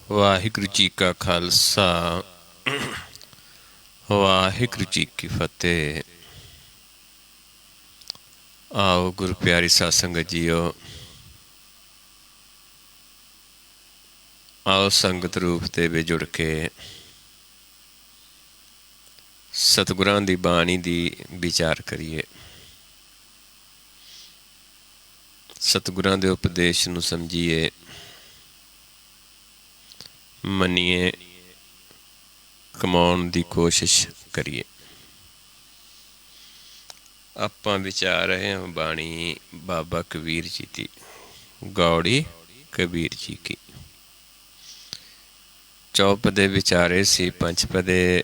ਵਾਹਿਗੁਰੂ ਜੀ ਕਾ ਖਾਲਸਾ ਵਾਹਿਗੁਰੂ ਜੀ ਕੀ ਫਤਿਹ। ਆਓ ਗੁਰੂ ਪਿਆਰੀ ਸਾਧ ਸੰਗਤ ਜੀਓ, ਆਓ ਸੰਗਤ ਰੂਪ ਦੇ ਵਿੱਚ ਜੁੜ ਕੇ ਸਤਿਗੁਰਾਂ ਦੀ ਬਾਣੀ ਦੀ ਵਿਚਾਰ ਕਰੀਏ। ਸਤਿਗੁਰਾਂ ਦੇ ਉਪਦੇਸ਼ ਨੂੰ ਸਮਝੀਏ, ਮੰਨੀਏ, ਕਮਾਉਣ ਦੀ ਕੋਸ਼ਿਸ਼ ਕਰੀਏ। ਆਪਾਂ ਵਿਚਾਰ ਰਹੇ ਹਾਂ ਬਾਣੀ ਬਾਬਾ ਕਬੀਰ ਜੀ ਦੀ, ਗੌੜੀ ਕਬੀਰ ਜੀ ਕੀ। ਚੌਪਦੇ ਵਿਚਾਰੇ ਸੀ, ਪੰਚਪਦੇ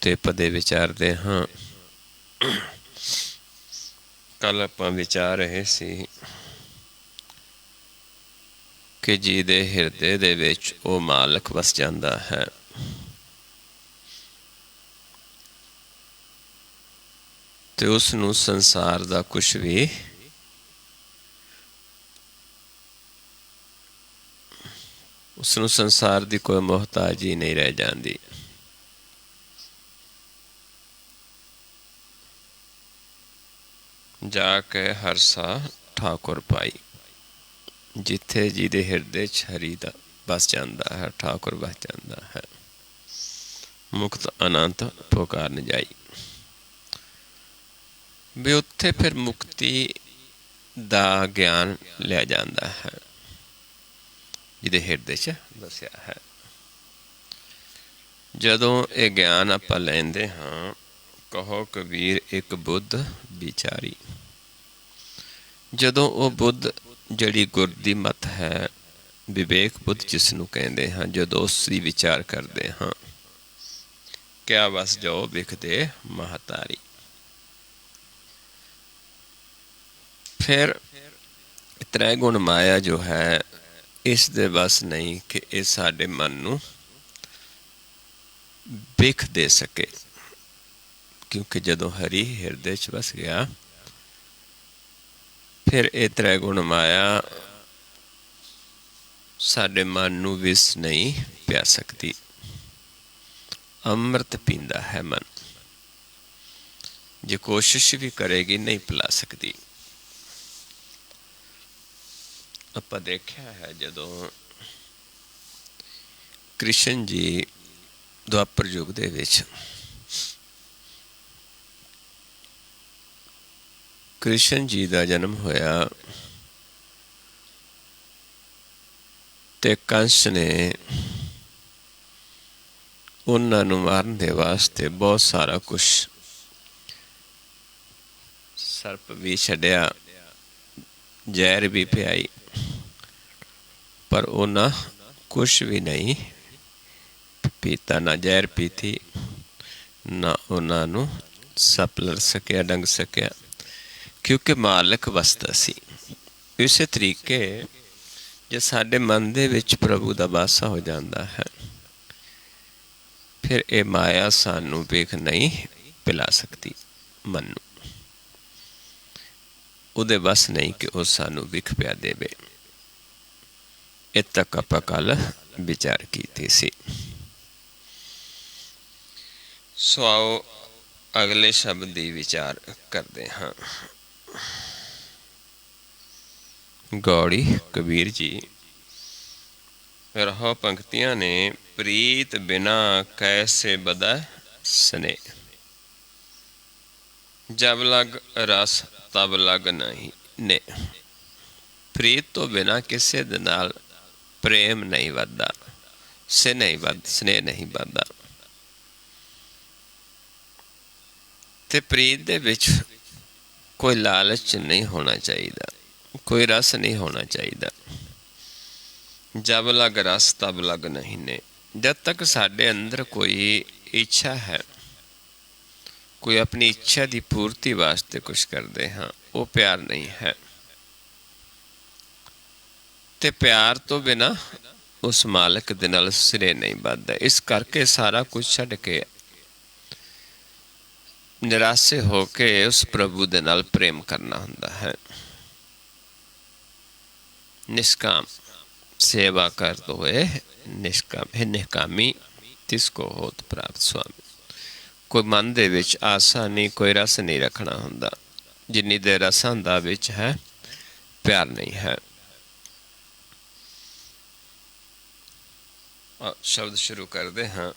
ਤੇ ਪਦੇ ਵਿਚਾਰਦੇ ਹਾਂ। ਕੱਲ ਆਪਾਂ ਵਿਚਾਰ ਰਹੇ ਸੀ ਕਿ ਜਿਹਦੇ ਹਿਰਦੇ ਦੇ ਵਿੱਚ ਉਹ ਮਾਲਕ ਵਸ ਜਾਂਦਾ ਹੈ, ਤੇ ਉਸ ਨੂੰ ਸੰਸਾਰ ਦਾ ਕੁਛ ਵੀ ਉਸਨੂੰ ਸੰਸਾਰ ਦੀ ਕੋਈ ਮੁਹਤਾਜੀ ਨਹੀਂ ਰਹਿ ਜਾਂਦੀ। ਜਾ ਕੇ ਹਰਸਾ ਠਾਕੁਰ ਪਾਈ, ਜਿੱਥੇ ਜਿਹਦੇ ਹਿਰਦੇ 'ਚ ਹਰੀ ਦਾ ਵਸ ਜਾਂਦਾ ਹੈ, ਠਾਕੁਰ ਵਸ ਜਾਂਦਾ ਹੈ, ਮੁਕਤ ਅਨੰਤ ਪੁਕਾਰ ਜਾਈ। ਵੀ ਉੱਥੇ ਫਿਰ ਮੁਕਤੀ ਦਾ ਗਿਆਨ ਲਿਆ ਜਾਂਦਾ ਹੈ, ਜਿਹਦੇ ਹਿਰਦੇ 'ਚ ਵਸਿਆ ਹੈ। ਜਦੋਂ ਇਹ ਗਿਆਨ ਆਪਾਂ ਲੈਂਦੇ ਹਾਂ, ਕਹੋ ਕਬੀਰ ਇੱਕ ਬੁੱਧ ਵਿਚਾਰੀ। ਜਦੋਂ ਉਹ ਬੁੱਧ ਜਿਹੜੀ ਗੁਰ ਦੀ ਮੱਤ ਹੈ, ਵਿਵੇਕ ਬੁੱਧ ਜਿਸ ਨੂੰ ਕਹਿੰਦੇ ਹਾਂ, ਜਦੋਂ ਉਸ ਦੀ ਵਿਚਾਰ ਕਰਦੇ ਹਾਂ, ਕਿਆ ਵਸ ਜਾਓ ਵਿਖਦੇ ਮਹਤਾਰੀ। ਫਿਰ ਤ੍ਰੈ ਗੁਣ ਮਾਇਆ ਜੋ ਹੈ, ਇਸ ਦੇ ਵਸ ਨਹੀਂ ਕਿ ਇਹ ਸਾਡੇ ਮਨ ਨੂੰ ਵਿਖ ਦੇ ਸਕੇ, ਕਿਉਂਕਿ ਜਦੋਂ ਹਰੀ ਹਿਰਦੇ 'ਚ ਵਸ ਗਿਆ, ਫਿਰ ਇਹ ਤ੍ਰੈ ਗੁਣ ਮਾਇਆ ਸਾਡੇ ਮਨ ਨੂੰ ਵਿਸ ਨਹੀਂ ਪਿਆ ਸਕਦੀ। ਅੰਮ੍ਰਿਤ ਪੀਂਦਾ ਹੈ ਮਨ, ਜੇ ਕੋਸ਼ਿਸ਼ ਵੀ ਕਰੇਗੀ ਨਹੀਂ ਪਿਲਾ ਸਕਦੀ। ਆਪਾਂ ਦੇਖਿਆ ਹੈ ਜਦੋਂ ਕ੍ਰਿਸ਼ਨ ਜੀ ਦੁਆਪਰ ਯੁੱਗ ਦੇ ਵਿੱਚ ਕ੍ਰਿਸ਼ਨ ਜੀ ਦਾ ਜਨਮ ਹੋਇਆ, ਤੇ ਕੰਸ ਨੇ ਉਹਨਾਂ ਨੂੰ ਮਾਰਨ ਦੇ ਵਾਸਤੇ ਬਹੁਤ ਸਾਰਾ ਕੁਛ, ਸਰਪ ਵੀ ਛੱਡਿਆ, ਜ਼ਹਿਰ ਵੀ ਪਿਆਈ, ਪਰ ਉਹਨਾਂ ਕੁਛ ਵੀ ਨਹੀਂ ਪੀਤਾ। ਨਾ ਜ਼ਹਿਰ ਪੀਤੀ, ਨਾ ਉਹਨਾਂ ਨੂੰ ਸੱਪ ਲੜ ਸਕਿਆ, ਡੰਗ ਸਕਿਆ, ਕਿਉਂਕਿ ਮਾਲਕ ਵਸਦਾ ਸੀ। ਇਸੇ ਤਰੀਕੇ ਜੇ ਸਾਡੇ ਮਨ ਦੇ ਵਿੱਚ ਪ੍ਰਭੂ ਦਾ ਵਾਸਾ ਹੋ ਜਾਂਦਾ ਹੈ, ਫਿਰ ਇਹ ਮਾਇਆ ਸਾਨੂੰ ਵੇਖ ਨਹੀਂ ਪਿਲਾ ਸਕਦੀ। ਮਨ ਨੂੰ ਉਹਦੇ ਵਸ ਨਹੀਂ ਕਿ ਉਹ ਸਾਨੂੰ ਵਿਖ ਪਿਆ ਦੇਵੇ। ਇਹ ਤੱਕ ਆਪਾਂ ਕੱਲ ਵਿਚਾਰ ਕੀਤੀ ਸੀ। ਸੋ ਆਓ ਅਗਲੇ ਸ਼ਬਦ ਦੀ ਵਿਚਾਰ ਕਰਦੇ ਹਾਂ। ਗੌੜੀ ਕਬੀਰ ਜੀ ਰਹੋ ਪੰਕਤੀਆਂ ਨੇ। ਪ੍ਰੀਤ ਬਿਨਾ ਕੈਸੇ ਬਦੈ ਸਨੇ, ਜਬ ਲਗ ਰਸ ਤਬ ਲਗ ਨਹੀਂ ਨੇ। ਪ੍ਰੀਤ ਤੋਂ ਬਿਨਾ ਕਿਸੇ ਦੇ ਨਾਲ ਪ੍ਰੇਮ ਨਹੀਂ ਵੱਧਦਾ, ਸਨੇਹ ਨਹੀਂ ਵੱਧਦਾ। ਤੇ ਪ੍ਰੀਤ ਦੇ ਵਿੱਚ ਕੋਈ ਲਾਲਚ ਨਹੀਂ ਹੋਣਾ ਚਾਹੀਦਾ, ਕੋਈ ਰਸ ਨਹੀਂ ਹੋਣਾ ਚਾਹੀਦਾ। ਜਬ ਲਗ ਰਸ ਤਬ ਲਗ ਨਹੀਂ ਨੇ। ਜਦ ਤੱਕ ਸਾਡੇ ਅੰਦਰ ਕੋਈ ਇੱਛਾ ਹੈ, ਕੋਈ ਆਪਣੀ ਇੱਛਾ ਦੀ ਪੂਰਤੀ ਵਾਸਤੇ ਕੁਛ ਕਰਦੇ ਹਾਂ, ਉਹ ਪਿਆਰ ਨਹੀਂ ਹੈ। ਤੇ ਪਿਆਰ ਤੋਂ ਬਿਨਾਂ ਉਸ ਮਾਲਕ ਦੇ ਨਾਲ ਸਿਰੇ ਨਹੀਂ ਵੱਧਦਾ। ਇਸ ਕਰਕੇ ਸਾਰਾ ਕੁਛ ਛੱਡ ਕੇ ਨਿਰਾਸੇ ਹੋ ਕੇ ਉਸ ਪ੍ਰਭੂ ਦੇ ਨਾਲ ਪ੍ਰੇਮ ਕਰਨਾ ਹੁੰਦਾ ਹੈ। ਨਿਸ਼ਕਾਮ सेवा कर होए निष्कामी तिसको होत प्राप्त स्वामी। कोई मन दे विच आशा नहीं, कोई रस नहीं रखना हुंदा। जिन्नी देर रसां दा विच है, प्यार नहीं है। शब्द शुरू करते हाँ।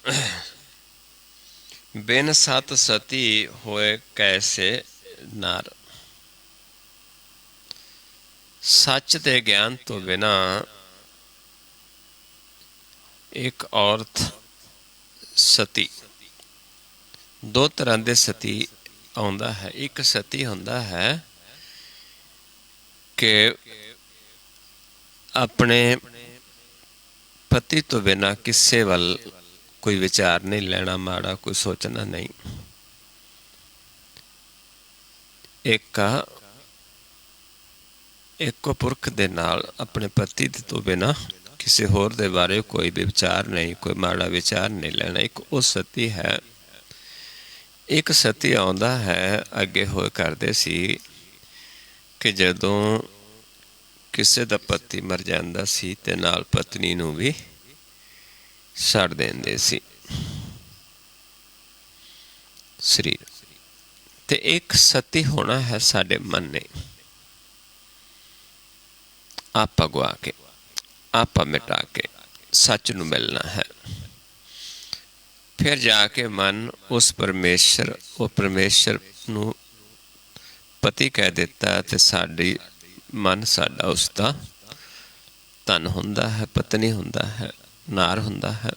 बिन सत सती होए कैसे नार। सच दे ज्ञान तो बिना एक औरत सती, दो तरह के सती आउंदा है। एक सती हुंदा है कि अपने पति तो बिना किसी वल कोई विचार नहीं लेना, माड़ा कोई सोचना नहीं। एक पुरख दे नाल अपने पति तो बिना किसी होर दे बारे कोई भी विचार नहीं, कोई माड़ा विचार नहीं लेना। एक वो सती है। एक सती आउंदा है अगे होए करदे सी कि जदों किसी दा पति मर जांदा सी ते नाल पत्नी नूं भी छड्ड देंदे सी शरीर। ते एक सती होना है साडे मन ने, आपा गवा के, आपा मिटा के सच नूं मिलना है। फिर जाके मन उस परमेश्वर, वो परमेश्वर नूं पति कह दिता ते साडी मन साडा उसदा तन हुंदा है, पत्नी हुंदा है, नार हुंदा है।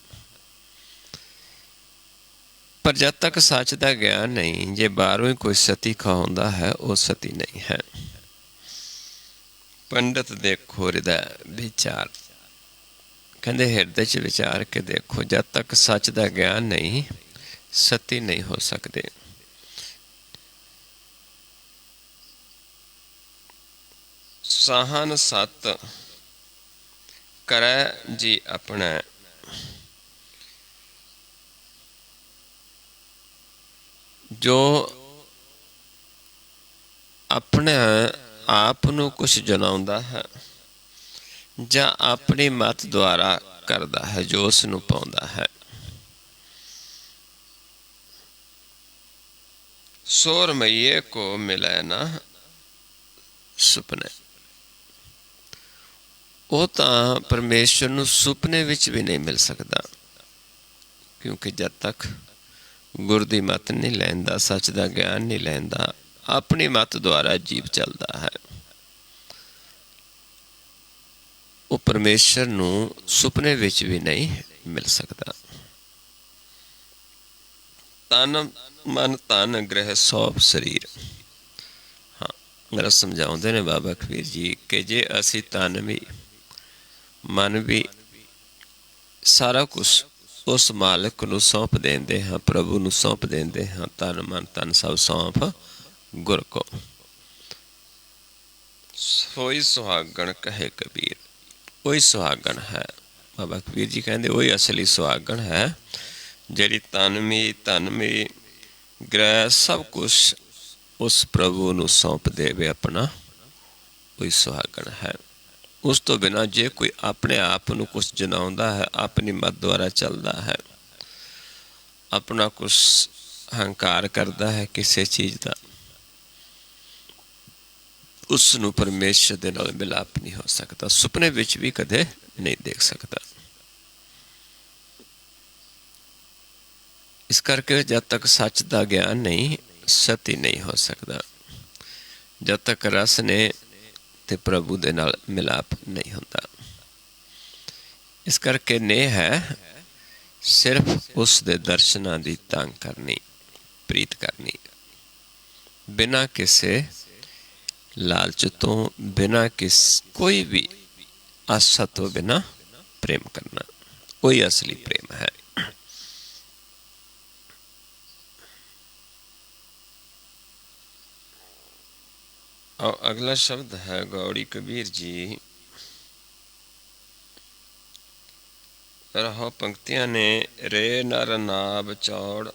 पर जब तक सच का ज्ञान नहीं, जे बाहरों ही कोई सती कहता है, वो सती नहीं है। पंडित देखो हृदय विचार, कहते हृदय च विचार के देखो। जब तक सच का ज्ञान नहीं, सती नहीं हो सकते। साहन सत करे जी अपना, जो अपने आप नूं कुछ जनाउंदा है जां अपनी मत द्वारा करदा है, जो उस नूं पाउंदा है। सो रमैये को मिले ना सुपने। वो तां परमेश्वर नूं सुपने विच भी नहीं मिल सकता, क्योंकि जब तक गुर दी मत नहीं लैंदा, सच का ज्ञान नहीं लैंदा, अपनी मत द्वारा जीव चलता है। वो परमेश्वर नूं सुपने विच भी नहीं मिल सकता। तन मन तन ग्रह सौंप शरीर। हाँ, मेरा समझाते ने बाबा कबीर जी कि जे असी तन भी मन भी सारा कुछ उस मालिक नूं सौंप देंदे हाँ, प्रभु नूं सौंप देंदे हाँ। तन मन तन सब सौंप गुर को, सोई सुहागण कहे कबीर। वही सुहागण है, बाबा कबीर जी कहते वही असली सुहागण है, जिहड़ी तन में धन में ग्रह सब कुछ उस प्रभु नूं सौंप देवे अपना, वही सुहागण है। उस तो बिना जे कोई अपने आप नूं कुछ जनाउंदा है, अपनी मत द्वारा चलता है, अपना कुछ हंकार करता है किसी चीज़ का, उस नूं परमेश्वर दे नाल मिलाप नहीं हो सकता, सुपने विच भी कदे नहीं देख सकता। इस करके जब तक सच का ज्ञान नहीं, सती नहीं हो सकता। जब तक रस ने ते प्रभु दे नाल मिलाप नहीं होता। इस करके ने है सिर्फ उस दे दर्शनां दी तंग करनी, प्रीत करनी, बिना किसे लालच तो, बिना किस कोई भी आशा तो बिना प्रेम करना, वही असली प्रेम है। और अगला शब्द है गौड़ी कबीर जी। रहो पंक्तियां ने, रे नर नाभ चौड़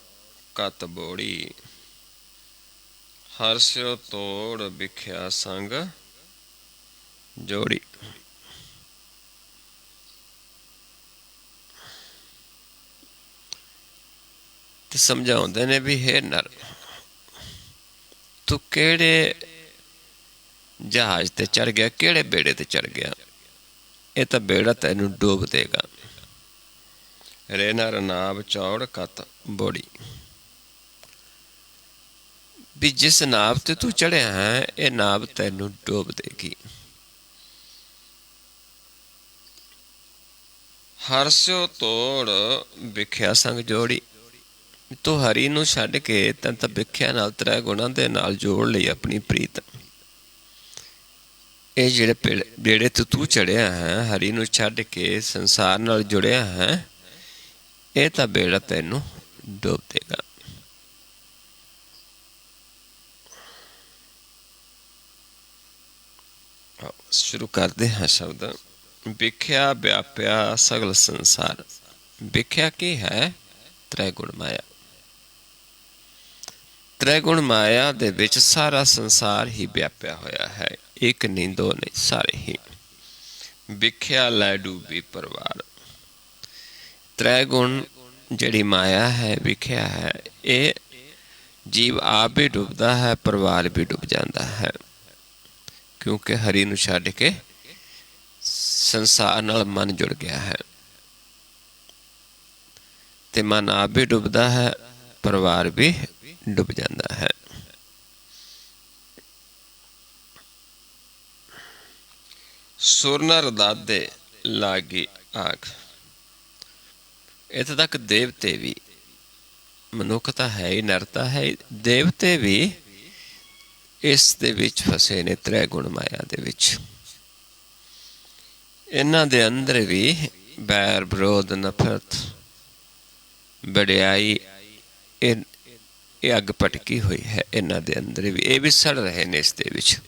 कत बोड़ी, हर्ष्यो तोड़ बिख्या संग जोड़ी। ਤੇ ਸਮਝਾਉਂਦੇ ਨੇ ਵੀ ਹੇ ਨਰ, ਤੂੰ ਕਿਹੜੇ ਜਹਾਜ਼ ਤੇ ਚੜ ਗਿਆ, ਕਿਹੜੇ ਬੇੜੇ ਤੇ ਚੜ ਗਿਆ? ਇਹ ਤਾਂ ਬੇੜਾ ਤੈਨੂੰ ਡੋਬ ਦੇਗਾ। ਰੇ ਨਰ ਨਾਵ ਚੌੜ ਕਤ ਬੋੜੀ, ਵੀ ਜਿਸ ਨਾਵ ਤੇ ਤੂੰ ਚੜਿਆ ਹੈ ਇਹ ਨਾਵ ਤੈਨੂੰ ਡੋਬ ਦੇਗੀ। ਹਰਸਿਓ ਤੋੜ ਵਿਖਿਆ ਸੰਗ ਜੋੜੀ, ਤੂੰ ਹਰੀ ਨੂੰ ਛੱਡ ਕੇ ਤਾਂ ਵਿਖਿਆ ਨਾਲ ਤ੍ਰੈ ਗੁਣਾਂ ਦੇ ਨਾਲ ਜੋੜ ਲਈ ਆਪਣੀ ਪ੍ਰੀਤ। ਇਹ ਜਿਹੜੇ ਬੇੜੇ ਤੇ ਤੂੰ ਚੜਿਆ ਹੈ, ਹਰੀ ਨੂੰ ਛੱਡ ਕੇ ਸੰਸਾਰ ਨਾਲ ਜੁੜਿਆ ਹੈ, ਇਹ ਤਾਂ ਬੇੜਾ ਤੈਨੂੰ ਡੋਬ ਦੇਗਾ। ਸ਼ੁਰੂ ਕਰਦੇ ਹਾਂ ਸ਼ਬਦ। ਵਿਖਿਆ ਵਿਆਪਿਆ ਸਗਲ ਸੰਸਾਰ। ਵਿਖਿਆ ਕੀ ਹੈ? ਤ੍ਰੈ ਗੁਣ ਮਾਇਆ। ਤ੍ਰੈ ਗੁਣ ਮਾਇਆ ਦੇ ਵਿੱਚ ਸਾਰਾ ਸੰਸਾਰ ਹੀ ਵਿਆਪਿਆ ਹੋਇਆ ਹੈ, ਇੱਕ ਨਹੀਂ ਦੋ ਨਹੀਂ, ਸਾਰੇ ਹੀ। ਵਿਖਿਆ ਲੈ ਡੂਬੀ ਪਰਵਾਰ। ਤ੍ਰੈ ਗੁਣ ਜਿਹੜੀ ਮਾਇਆ ਹੈ, ਵਿਖਿਆ ਹੈ, ਇਹ ਜੀਵ ਆਪ ਵੀ ਡੁੱਬਦਾ ਹੈ, ਪਰਿਵਾਰ ਵੀ ਡੁੱਬ ਜਾਂਦਾ ਹੈ, ਕਿਉਂਕਿ ਹਰੀ ਨੂੰ ਛੱਡ ਕੇ ਸੰਸਾਰ ਨਾਲ ਮਨ ਜੁੜ ਗਿਆ ਹੈ। ਤੇ ਮਨ ਆਪ ਵੀ ਡੁੱਬਦਾ ਹੈ, ਪਰਿਵਾਰ ਵੀ ਡੁੱਬ ਜਾਂਦਾ ਹੈ। ਸੁਰ ਨਰ ਦਾਦੇ ਲਾਗੀ ਆਗ। ਇੱਥੇ ਤੱਕ ਦੇਵਤੇ ਵੀ, ਮਨੁੱਖ ਤਾਂ ਹੈ ਹੀ, ਨਰ ਤਾਂ ਹੈ, ਦੇਵਤੇ ਵੀ ਇਸ ਦੇ ਵਿੱਚ ਫਸੇ ਨੇ, ਤ੍ਰੈ ਗੁਣ ਮਾਇਆ ਦੇ ਵਿੱਚ। ਇਹਨਾਂ ਦੇ ਅੰਦਰ ਵੀ ਬੈਰ ਵਿਰੋਧ ਨਫ਼ਰਤ ਵਡਿਆਈ, ਇਹ ਅੱਗ ਭਟਕੀ ਹੋਈ ਹੈ ਇਹਨਾਂ ਦੇ ਅੰਦਰ ਵੀ। ਇਹ ਵੀ ਸੜ ਰਹੇ ਨੇ ਇਸ ਦੇ ਵਿੱਚ,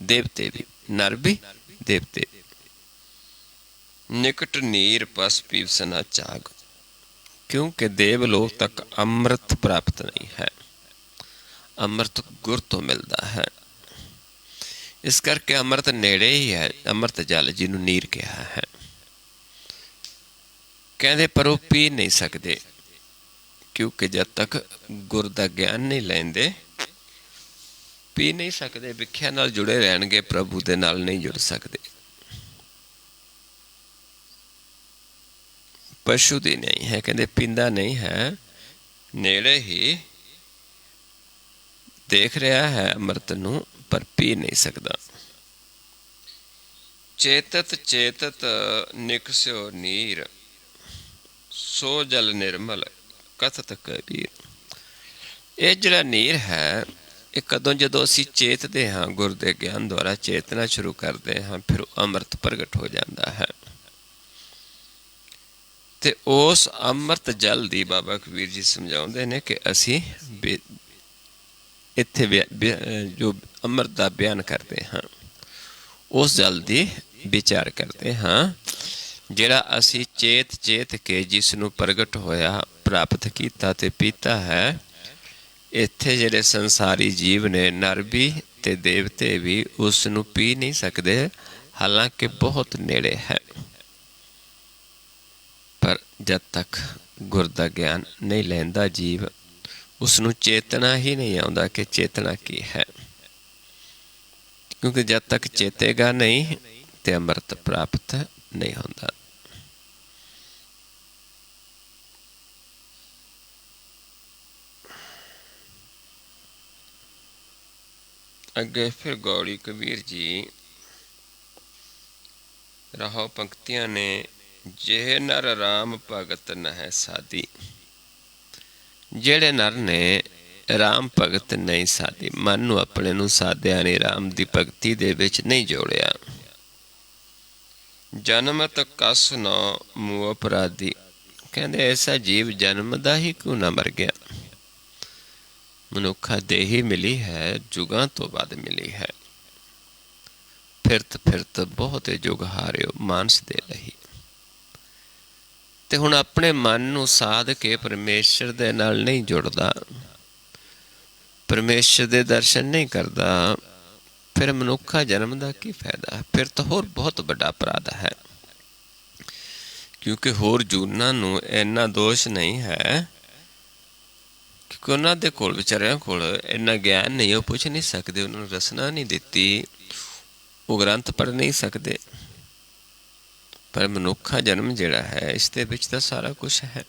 ਦੇਵਤੇ ਵੀ, ਨਰ ਵੀ, ਦੇਵਤੇ। ਨਿਕਟ ਨੀਰ ਪਸ ਪੀਵਸਨਾ ਚਾਗ, ਕਿਉਂਕਿ ਦੇਵਲੋਕ ਤੱਕ ਅੰਮ੍ਰਿਤ ਪ੍ਰਾਪਤ ਨਹੀਂ ਹੈ। ਅੰਮ੍ਰਿਤ ਗੁਰ ਤੋਂ ਮਿਲਦਾ ਹੈ, ਇਸ ਕਰਕੇ ਅੰਮ੍ਰਿਤ ਨੇੜੇ ਹੀ ਹੈ। ਅੰਮ੍ਰਿਤ ਜਲ ਜਿਹਨੂੰ ਨੀਰ ਕਿਹਾ ਹੈ, ਕਹਿੰਦੇ ਪਰ ਉਹ ਪੀ ਨਹੀਂ ਸਕਦੇ, ਕਿਉਂਕਿ ਜਦ ਤੱਕ ਗੁਰ ਦਾ ਗਿਆਨ ਨਹੀਂ ਲੈਂਦੇ ਪੀ ਨਹੀਂ ਸਕਦੇ। ਵਿਖਿਆ ਨਾਲ ਜੁੜੇ ਰਹਿਣਗੇ, ਪ੍ਰਭੂ ਦੇ ਨਾਲ ਨਹੀਂ ਜੁੜ ਸਕਦੇ। ਪਸ਼ੂ ਦੀ ਨਹੀਂ ਹੈ, ਕਹਿੰਦੇ ਪੀਂਦਾ ਨਹੀਂ ਹੈ, ਨੇੜੇ ਹੀ ਦੇਖ ਰਿਹਾ ਹੈ ਅੰਮ੍ਰਿਤ ਨੂੰ, ਪਰ ਪੀ ਨਹੀਂ ਸਕਦਾ। ਚੇਤਤ ਚੇਤਤ ਨਿਕਸਿਓ ਨੀਰ, ਸੋ ਜਲ ਨਿਰਮਲ ਕਥਤ ਕਬੀਰ। ਇਹ ਜਿਹੜਾ ਨੀਰ ਹੈ, ਇਹ ਕਦੋਂ? ਜਦੋਂ ਅਸੀਂ ਚੇਤਦੇ ਹਾਂ, ਗੁਰ ਦੇ ਗਿਆਨ ਦੁਆਰਾ ਚੇਤਨਾ ਸ਼ੁਰੂ ਕਰਦੇ ਹਾਂ, ਫਿਰ ਅੰਮ੍ਰਿਤ ਪ੍ਰਗਟ ਹੋ ਜਾਂਦਾ ਹੈ। ਤੇ ਉਸ ਅੰਮ੍ਰਿਤ ਜਲ ਦੀ ਬਾਬਾ ਕਬੀਰ ਜੀ ਸਮਝਾਉਂਦੇ ਨੇ ਕਿ ਅਸੀਂ ਇੱਥੇ ਜੋ ਅੰਮ੍ਰਿਤ ਦਾ ਬਿਆਨ ਕਰਦੇ ਹਾਂ, ਉਸ ਜਲ ਦੀ ਵਿਚਾਰ ਕਰਦੇ ਹਾਂ, ਜਿਹੜਾ ਅਸੀਂ ਚੇਤ ਚੇਤ ਕੇ ਜਿਸ ਨੂੰ ਪ੍ਰਗਟ ਹੋਇਆ, ਪ੍ਰਾਪਤ ਕੀਤਾ ਤੇ ਪੀਤਾ ਹੈ। ਇੱਥੇ ਜਿਹੜੇ ਸੰਸਾਰੀ ਜੀਵ ਨੇ, ਨਰ ਵੀ ਤੇ ਦੇਵਤੇ ਵੀ, ਉਸ ਨੂੰ ਪੀ ਨਹੀਂ ਸਕਦੇ, ਹਾਲਾਂਕਿ ਬਹੁਤ ਨੇੜੇ ਹੈ। ਪਰ ਜਦ ਤੱਕ ਗੁਰ ਦਾ ਗਿਆਨ ਨਹੀਂ ਲੈਂਦਾ ਜੀਵ, ਉਸ ਨੂੰ ਚੇਤਨਾ ਹੀ ਨਹੀਂ ਆਉਂਦਾ ਕਿ ਚੇਤਨਾ ਕੀ ਹੈ, ਕਿਉਂਕਿ ਜਦ ਤੱਕ ਚੇਤੇਗਾ ਨਹੀਂ ਤੇ ਅੰਮ੍ਰਿਤ ਪ੍ਰਾਪਤ ਨਹੀਂ ਹੁੰਦਾ। ਅੱਗੇ ਫਿਰ ਗੌੜੀ ਕਬੀਰ ਜੀ ਰਹਾਉ ਪੰਕਤੀਆਂ ਨੇ। ਜੇ ਨਰ ਰਾਮ ਭਗਤ ਨਹਿ ਸਾਧੀ, ਜਿਹੜੇ ਨਰ ਨੇ ਰਾਮ ਭਗਤ ਨਹੀਂ ਸਾਧੀ, ਮਨ ਨੂੰ ਆਪਣੇ ਨੂੰ ਸਾਧਿਆ ਨਹੀਂ, ਰਾਮ ਦੀ ਭਗਤੀ ਦੇ ਵਿੱਚ ਨਹੀਂ ਜੋੜਿਆ। ਜਨਮਤ ਕਸ ਨਾ ਮੂਹ ਅਪਰਾਧੀ, ਕਹਿੰਦੇ ਐਸਾ ਜੀਵ ਜਨਮਦਾ ਹੀ ਕਿਉਂ ਨਾ ਮਰ ਗਿਆ। ਮਨੁੱਖਾ ਦੇਹੀ ਮਿਲੀ ਹੈ, ਜੁਗਾਂ ਤੋਂ ਬਾਅਦ ਮਿਲੀ ਹੈ। ਫਿਰਤ ਫਿਰਤ ਬਹੁਤ ਜੁਗ ਹਾਰਿਓ ਮਾਨਸ ਦੇ ਲਈ। ਤੇ ਹੁਣ ਆਪਣੇ ਮਨ ਨੂੰ ਸਾਧ ਕੇ ਪਰਮੇਸ਼ਰ ਦੇ ਨਾਲ ਨਹੀਂ ਜੁੜਦਾ, ਪਰਮੇਸ਼ਰ ਦੇ ਦਰਸ਼ਨ ਨਹੀਂ ਕਰਦਾ, ਫਿਰ ਮਨੁੱਖਾ ਜਨਮ ਦਾ ਕੀ ਫਾਇਦਾ? ਫਿਰ ਤਾਂ ਹੋਰ ਬਹੁਤ ਵੱਡਾ ਅਪਰਾਧ ਹੈ, ਕਿਉਂਕਿ ਹੋਰ ਜੂਨਾਂ ਨੂੰ ਇੰਨਾ ਦੋਸ਼ ਨਹੀਂ ਹੈ ਕਿਉਂਕਿ ਉਹਨਾਂ ਦੇ ਕੋਲ, ਵਿਚਾਰਿਆਂ ਕੋਲ ਇੰਨਾ ਗਿਆਨ ਨਹੀਂ, ਉਹ ਪੁੱਛ ਨਹੀਂ ਸਕਦੇ, ਉਹਨਾਂ ਨੂੰ ਰਸਨਾ ਨਹੀਂ ਦਿੱਤੀ, ਉਹ ਗ੍ਰੰਥ ਪੜ੍ਹ ਨਹੀਂ ਸਕਦੇ। ਪਰ ਮਨੁੱਖਾ ਜਨਮ ਜਿਹੜਾ ਹੈ, ਇਸ ਦੇ ਵਿੱਚ ਤਾਂ ਸਾਰਾ ਕੁਛ ਹੈ।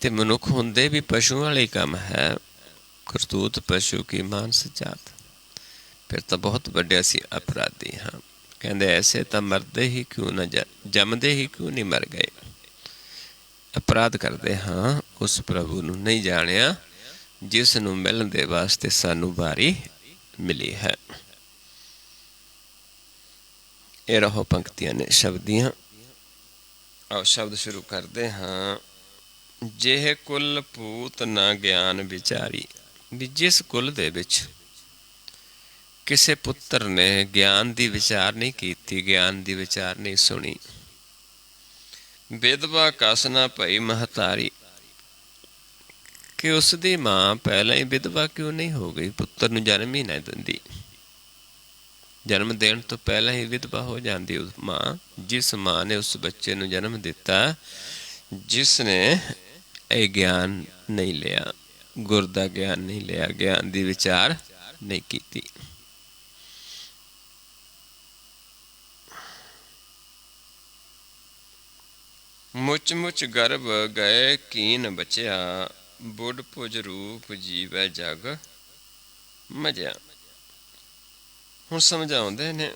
ਤੇ ਮਨੁੱਖ ਹੁੰਦੇ ਵੀ ਪਸ਼ੂਆਂ ਵਾਲੇ ਕੰਮ ਹੈ। ਕਰਤੂਤ ਪਸ਼ੂ ਕੀ ਮਾਨਸ ਜਾਤ। ਫਿਰ ਤਾਂ ਬਹੁਤ ਵੱਡੇ ਅਸੀਂ ਅਪਰਾਧੀ ਹਾਂ। ਕਹਿੰਦੇ ਐਸੇ ਤਾਂ ਮਰਦੇ ਹੀ ਕਿਉਂ ਨਾ ਜੰਮਦੇ ਹੀ ਕਿਉਂ ਨਹੀਂ ਮਰ ਗਏ। ਅਪਰਾਧ ਕਰਦੇ ਹਾਂ, ਉਸ ਪ੍ਰਭੂ ਨੂੰ ਨਹੀਂ ਜਾਣਿਆ ਜਿਸ ਨੂੰ ਮਿਲਣ ਦੇ ਵਾਸਤੇ ਸਾਨੂੰ ਵਾਰੀ ਮਿਲੀ ਹੈ। ਇਹ ਰਹੋ ਪੰਕਤੀਆਂ ਨੇ ਸ਼ਬਦ ਦੀਆਂ। ਆਓ ਸ਼ਬਦ ਸ਼ੁਰੂ ਕਰਦੇ ਹਾਂ। ਜਿਹੇ ਕੁਲ ਪੂਤ ਨਾ ਗਿਆਨ ਵਿਚਾਰੀ। ਵੀ ਜਿਸ ਕੁਲ ਦੇ ਵਿੱਚ ਕਿਸੇ ਪੁੱਤਰ ਨੇ ਗਿਆਨ ਦੀ ਵਿਚਾਰ ਨਹੀਂ ਕੀਤੀ, ਗਿਆਨ ਦੀ ਵਿਚਾਰ ਨਹੀਂ ਸੁਣੀ। ਵਿਧਵਾ ਕਸ ਨਾ ਭਈ ਮਹਤਾਰੀ। ਕਿ ਉਸ ਦੀ ਮਾਂ ਪਹਿਲਾਂ ਹੀ ਵਿਧਵਾ ਕਿਉਂ ਨਹੀਂ ਹੋ ਗਈ, ਪੁੱਤਰ ਨੂੰ ਜਨਮ ਹੀ ਨਾ ਦਿੰਦੀ। ਜਨਮ ਦੇਣ ਤੋਂ ਪਹਿਲਾਂ ਹੀ ਵਿਧਵਾ ਹੋ ਜਾਂਦੀ ਉਸ ਮਾਂ, ਜਿਸ ਮਾਂ ਨੇ ਉਸ ਬੱਚੇ ਨੂੰ ਜਨਮ ਦਿੱਤਾ, ਜਿਸ ਨੇ ਇਹ ਗਿਆਨ ਨਹੀਂ ਲਿਆ, ਗੁਰ ਦਾ ਗਿਆਨ ਨਹੀਂ ਲਿਆ, ਗਿਆਨ ਦੀ ਵਿਚਾਰ ਨਹੀਂ ਕੀਤੀ। ਮੁੱਚ ਮੁੱਚ ਗਰਭ ਗਏ ਕੀਨ ਬਚਿਆ। ਬੁੱਢ ਭੁਜ ਰੂਪ ਜੀਵੈ ਜਗ ਮਜਿਆ। ਹੁਣ ਸਮਝਾਉਂਦੇ ਨੇ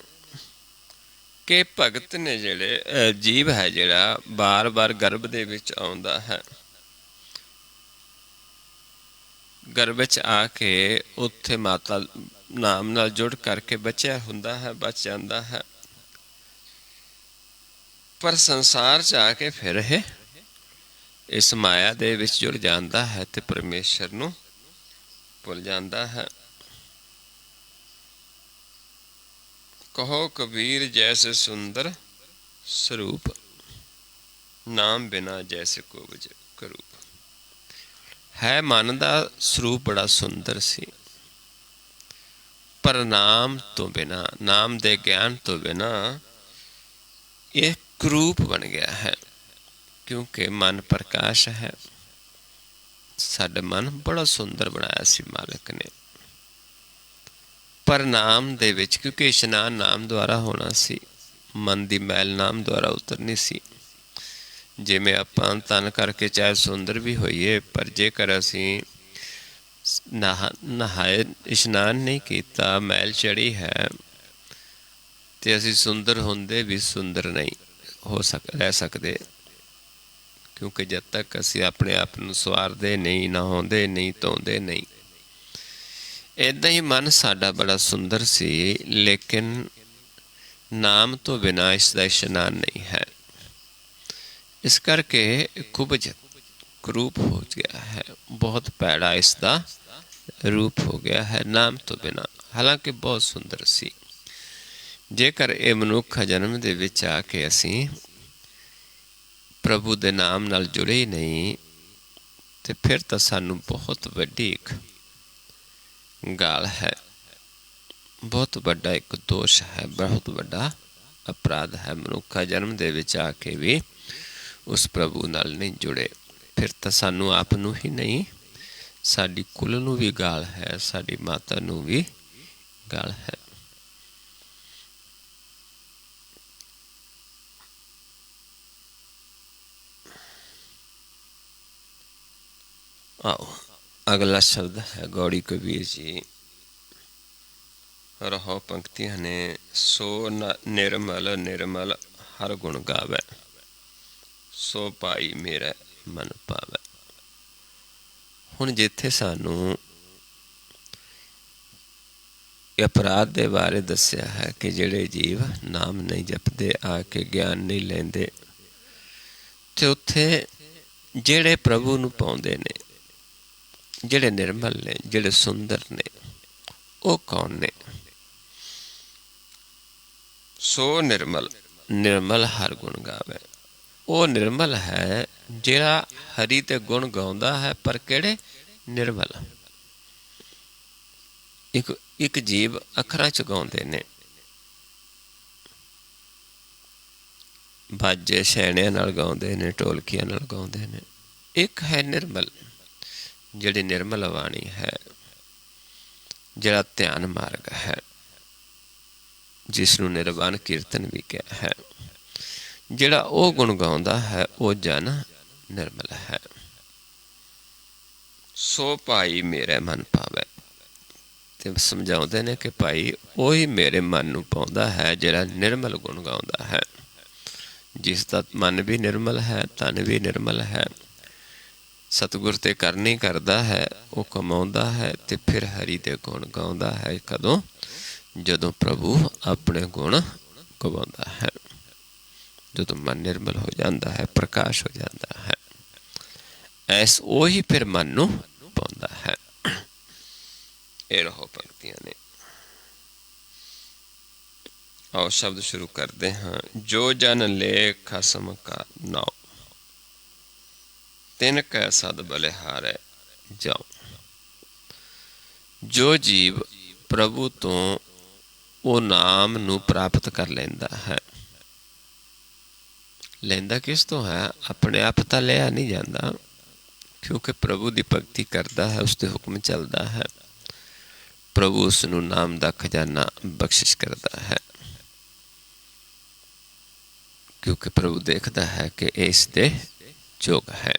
ਕਿ ਭਗਤ ਨੇ ਜਿਹੜੇ ਜੀਵ ਹੈ, ਜਿਹੜਾ ਬਾਰ ਬਾਰ ਗਰਭ ਦੇ ਵਿੱਚ ਆਉਂਦਾ ਹੈ, ਗਰਭ ਵਿੱਚ ਆ ਕੇ ਉੱਥੇ ਮਾਤਾ ਨਾਮ ਨਾਲ ਜੁੜ ਕਰਕੇ ਬਚਿਆ ਹੁੰਦਾ ਹੈ, ਬਚ ਜਾਂਦਾ ਹੈ। ਪਰ ਸੰਸਾਰ 'ਚ ਆ ਕੇ ਫਿਰ ਇਹ ਇਸ ਮਾਇਆ ਦੇ ਵਿੱਚ ਜੁੜ ਜਾਂਦਾ ਹੈ ਤੇ ਪਰਮੇਸ਼ਰ ਨੂੰ ਭੁੱਲ ਜਾਂਦਾ ਹੈ। ਕਹੋ ਕਬੀਰ ਜੈਸੇ ਸੁੰਦਰ ਸਰੂਪ, ਨਾਮ ਬਿਨਾ ਜੈਸੇ ਕੋਬਜ ਕਰੂਪ। ਹੈ ਮਨ ਦਾ ਸਰੂਪ ਬੜਾ ਸੁੰਦਰ ਸੀ, ਪਰ ਨਾਮ ਤੋਂ ਬਿਨਾ, ਨਾਮ ਦੇ ਗਿਆਨ ਤੋਂ ਬਿਨਾ ਇਹ ਕਰੂਪ ਬਣ ਗਿਆ ਹੈ। ਕਿਉਂਕਿ ਮਨ ਪ੍ਰਕਾਸ਼ ਹੈ। ਸਾਡਾ ਮਨ ਬੜਾ ਸੁੰਦਰ ਬਣਾਇਆ ਸੀ ਮਾਲਕ ਨੇ, ਪਰ ਨਾਮ ਦੇ ਵਿੱਚ, ਕਿਉਂਕਿ ਇਸ਼ਨਾਨ ਨਾਮ ਦੁਆਰਾ ਹੋਣਾ ਸੀ, ਮਨ ਦੀ ਮੈਲ ਨਾਮ ਦੁਆਰਾ ਉਤਰਨੀ ਸੀ। ਜਿਵੇਂ ਆਪਾਂ ਤਨ ਕਰਕੇ ਚਾਹੇ ਸੁੰਦਰ ਵੀ ਹੋਈਏ, ਪਰ ਜੇਕਰ ਅਸੀਂ ਨਹਾਏ, ਇਸ਼ਨਾਨ ਨਹੀਂ ਕੀਤਾ, ਮੈਲ ਚੜੀ ਹੈ, ਤੇ ਅਸੀਂ ਸੁੰਦਰ ਹੁੰਦੇ ਵੀ ਸੁੰਦਰ ਨਹੀਂ ਰਹਿ ਸਕਦੇ। ਕਿਉਂਕਿ ਜਦ ਤੱਕ ਅਸੀਂ ਆਪਣੇ ਆਪ ਨੂੰ ਸਵਾਰਦੇ ਨਹੀਂ, ਨਹਾਉਂਦੇ ਨਹੀਂ, ਧੋਂਦੇ ਨਹੀਂ। ਇੱਦਾਂ ਹੀ ਮਨ ਸਾਡਾ ਬੜਾ ਸੁੰਦਰ ਸੀ, ਲੇਕਿਨ ਨਾਮ ਤੋਂ ਬਿਨਾਂ ਇਸ ਦਾ ਇਸ਼ਨਾਨ ਨਹੀਂ ਹੈ। ਇਸ ਕਰਕੇ ਕੁਬਜ ਕਰੂਪ ਹੋ ਗਿਆ ਹੈ, ਬਹੁਤ ਭੈੜਾ ਇਸ ਦਾ ਰੂਪ ਹੋ ਗਿਆ ਹੈ ਨਾਮ ਤੋਂ ਬਿਨਾਂ। ਹਾਲਾਂਕਿ ਬਹੁਤ ਸੁੰਦਰ ਸੀ। ਜੇਕਰ ਇਹ ਮਨੁੱਖ ਜਨਮ ਦੇ ਵਿੱਚ ਆ ਕੇ ਅਸੀਂ ਪ੍ਰਭੂ ਦੇ ਨਾਮ ਨਾਲ ਜੁੜੇ ਹੀ ਨਹੀਂ, ਤੇ ਫਿਰ ਤਾਂ ਸਾਨੂੰ ਬਹੁਤ ਵੱਡੀ ਇੱਕ ਗਾਲ ਹੈ, ਬਹੁਤ ਵੱਡਾ ਇੱਕ ਦੋਸ਼ ਹੈ, ਬਹੁਤ ਵੱਡਾ ਅਪਰਾਧ ਹੈ। ਮਨੁੱਖਾ ਜਨਮ ਦੇ ਵਿੱਚ ਆ ਕੇ ਵੀ ਉਸ ਪ੍ਰਭੂ ਨਾਲ ਨਹੀਂ ਜੁੜੇ, ਫਿਰ ਤਾਂ ਸਾਨੂੰ ਆਪ ਨੂੰ ਹੀ ਨਹੀਂ, ਸਾਡੀ ਕੁਲ ਨੂੰ ਵੀ ਗਾਲ ਹੈ, ਸਾਡੀ ਮਾਤਾ ਨੂੰ ਵੀ ਗਾਲ ਹੈ। ਆਓ ਅਗਲਾ ਸ਼ਬਦ ਹੈ ਗੌੜੀ ਕਬੀਰ ਜੀ। ਰਹੋ ਪੰਕਤੀਆਂ ਨੇ। ਸੋ ਨਿਰਮਲ ਨਿਰਮਲ ਹਰ ਗੁਣ ਗਾਵੈ, ਸੋ ਭਾਈ ਮੇਰਾ ਮਨ ਪਾਵੈ। ਹੁਣ ਜਿੱਥੇ ਸਾਨੂੰ ਅਪਰਾਧ ਦੇ ਬਾਰੇ ਦੱਸਿਆ ਹੈ ਕਿ ਜਿਹੜੇ ਜੀਵ ਨਾਮ ਨਹੀਂ ਜਪਦੇ, ਆ ਕੇ ਗਿਆਨ ਨਹੀਂ ਲੈਂਦੇ, ਤੇ ਉੱਥੇ ਜਿਹੜੇ ਪ੍ਰਭੂ ਨੂੰ ਪਾਉਂਦੇ ਨੇ, ਜਿਹੜੇ ਨਿਰਮਲ ਨੇ, ਜਿਹੜੇ ਸੁੰਦਰ ਨੇ, ਉਹ ਕੌਣ ਨੇ? ਸੋ ਨਿਰਮਲ, ਨਿਰਮਲ ਹਰ ਗੁਣ ਗਾਵੇ। ਉਹ ਨਿਰਮਲ ਹੈ ਜਿਹੜਾ ਹਰੀ ਤੇ ਗੁਣ ਗਾਉਂਦਾ ਹੈ, ਪਰ ਕਿਹੜੇ? ਨਿਰਮਲ। ਇੱਕ ਜੀਵ ਅੱਖਰਾਂ ਚ ਗਾਉਂਦੇ ਨੇ, ਬਾਜੇ ਛੈਣਿਆਂ ਨਾਲ ਗਾਉਂਦੇ ਨੇ, ਢੋਲਕੀਆਂ ਨਾਲ ਗਾਉਂਦੇ ਨੇ। एक है निर्मल, जिहड़ी निर्मल वाणी है, जिहड़ा ध्यान मार्ग है, जिसनूं निर्वाण कीर्तन भी कहा है। जिहड़ा वो गुण गाउंदा है वो जन निर्मल है। सो भाई मेरे मन पावे, ते समझाउंदे ने कि भाई वही मेरे मन नूं पाउंदा है जिहड़ा निर्मल गुण गाउंदा है। जिसदा मन भी निर्मल है, तन भी निर्मल है, सतगुर ते करनी करदा है, वो कमाउंदा है ते फिर हरि दे गुण गाउंदा है। कदों? जदों प्रभु अपने गुण गवाउंदा है, जदों मन निर्मल हो जाता है, प्रकाश हो जाता है, ऐस वही फिर मन नूं पाउंदा है। ये रहो पंक्तियां ने। आओ शब्द शुरू करते हैं। जो जन ले खसम का नाव, तिन कै सद बलिहारै जाओ। जो जीव प्रभु तो वो नाम नूं प्राप्त कर लेंदा है। लेंदा किस तो है? अपने आप तो लिया नहीं जाता, क्योंकि प्रभु की भगती करता है, उसके हुक्म चलता है। प्रभु उसनूं नाम का खजाना बख्शिश करता है, क्योंकि प्रभु देखता है कि इस दे जोग है।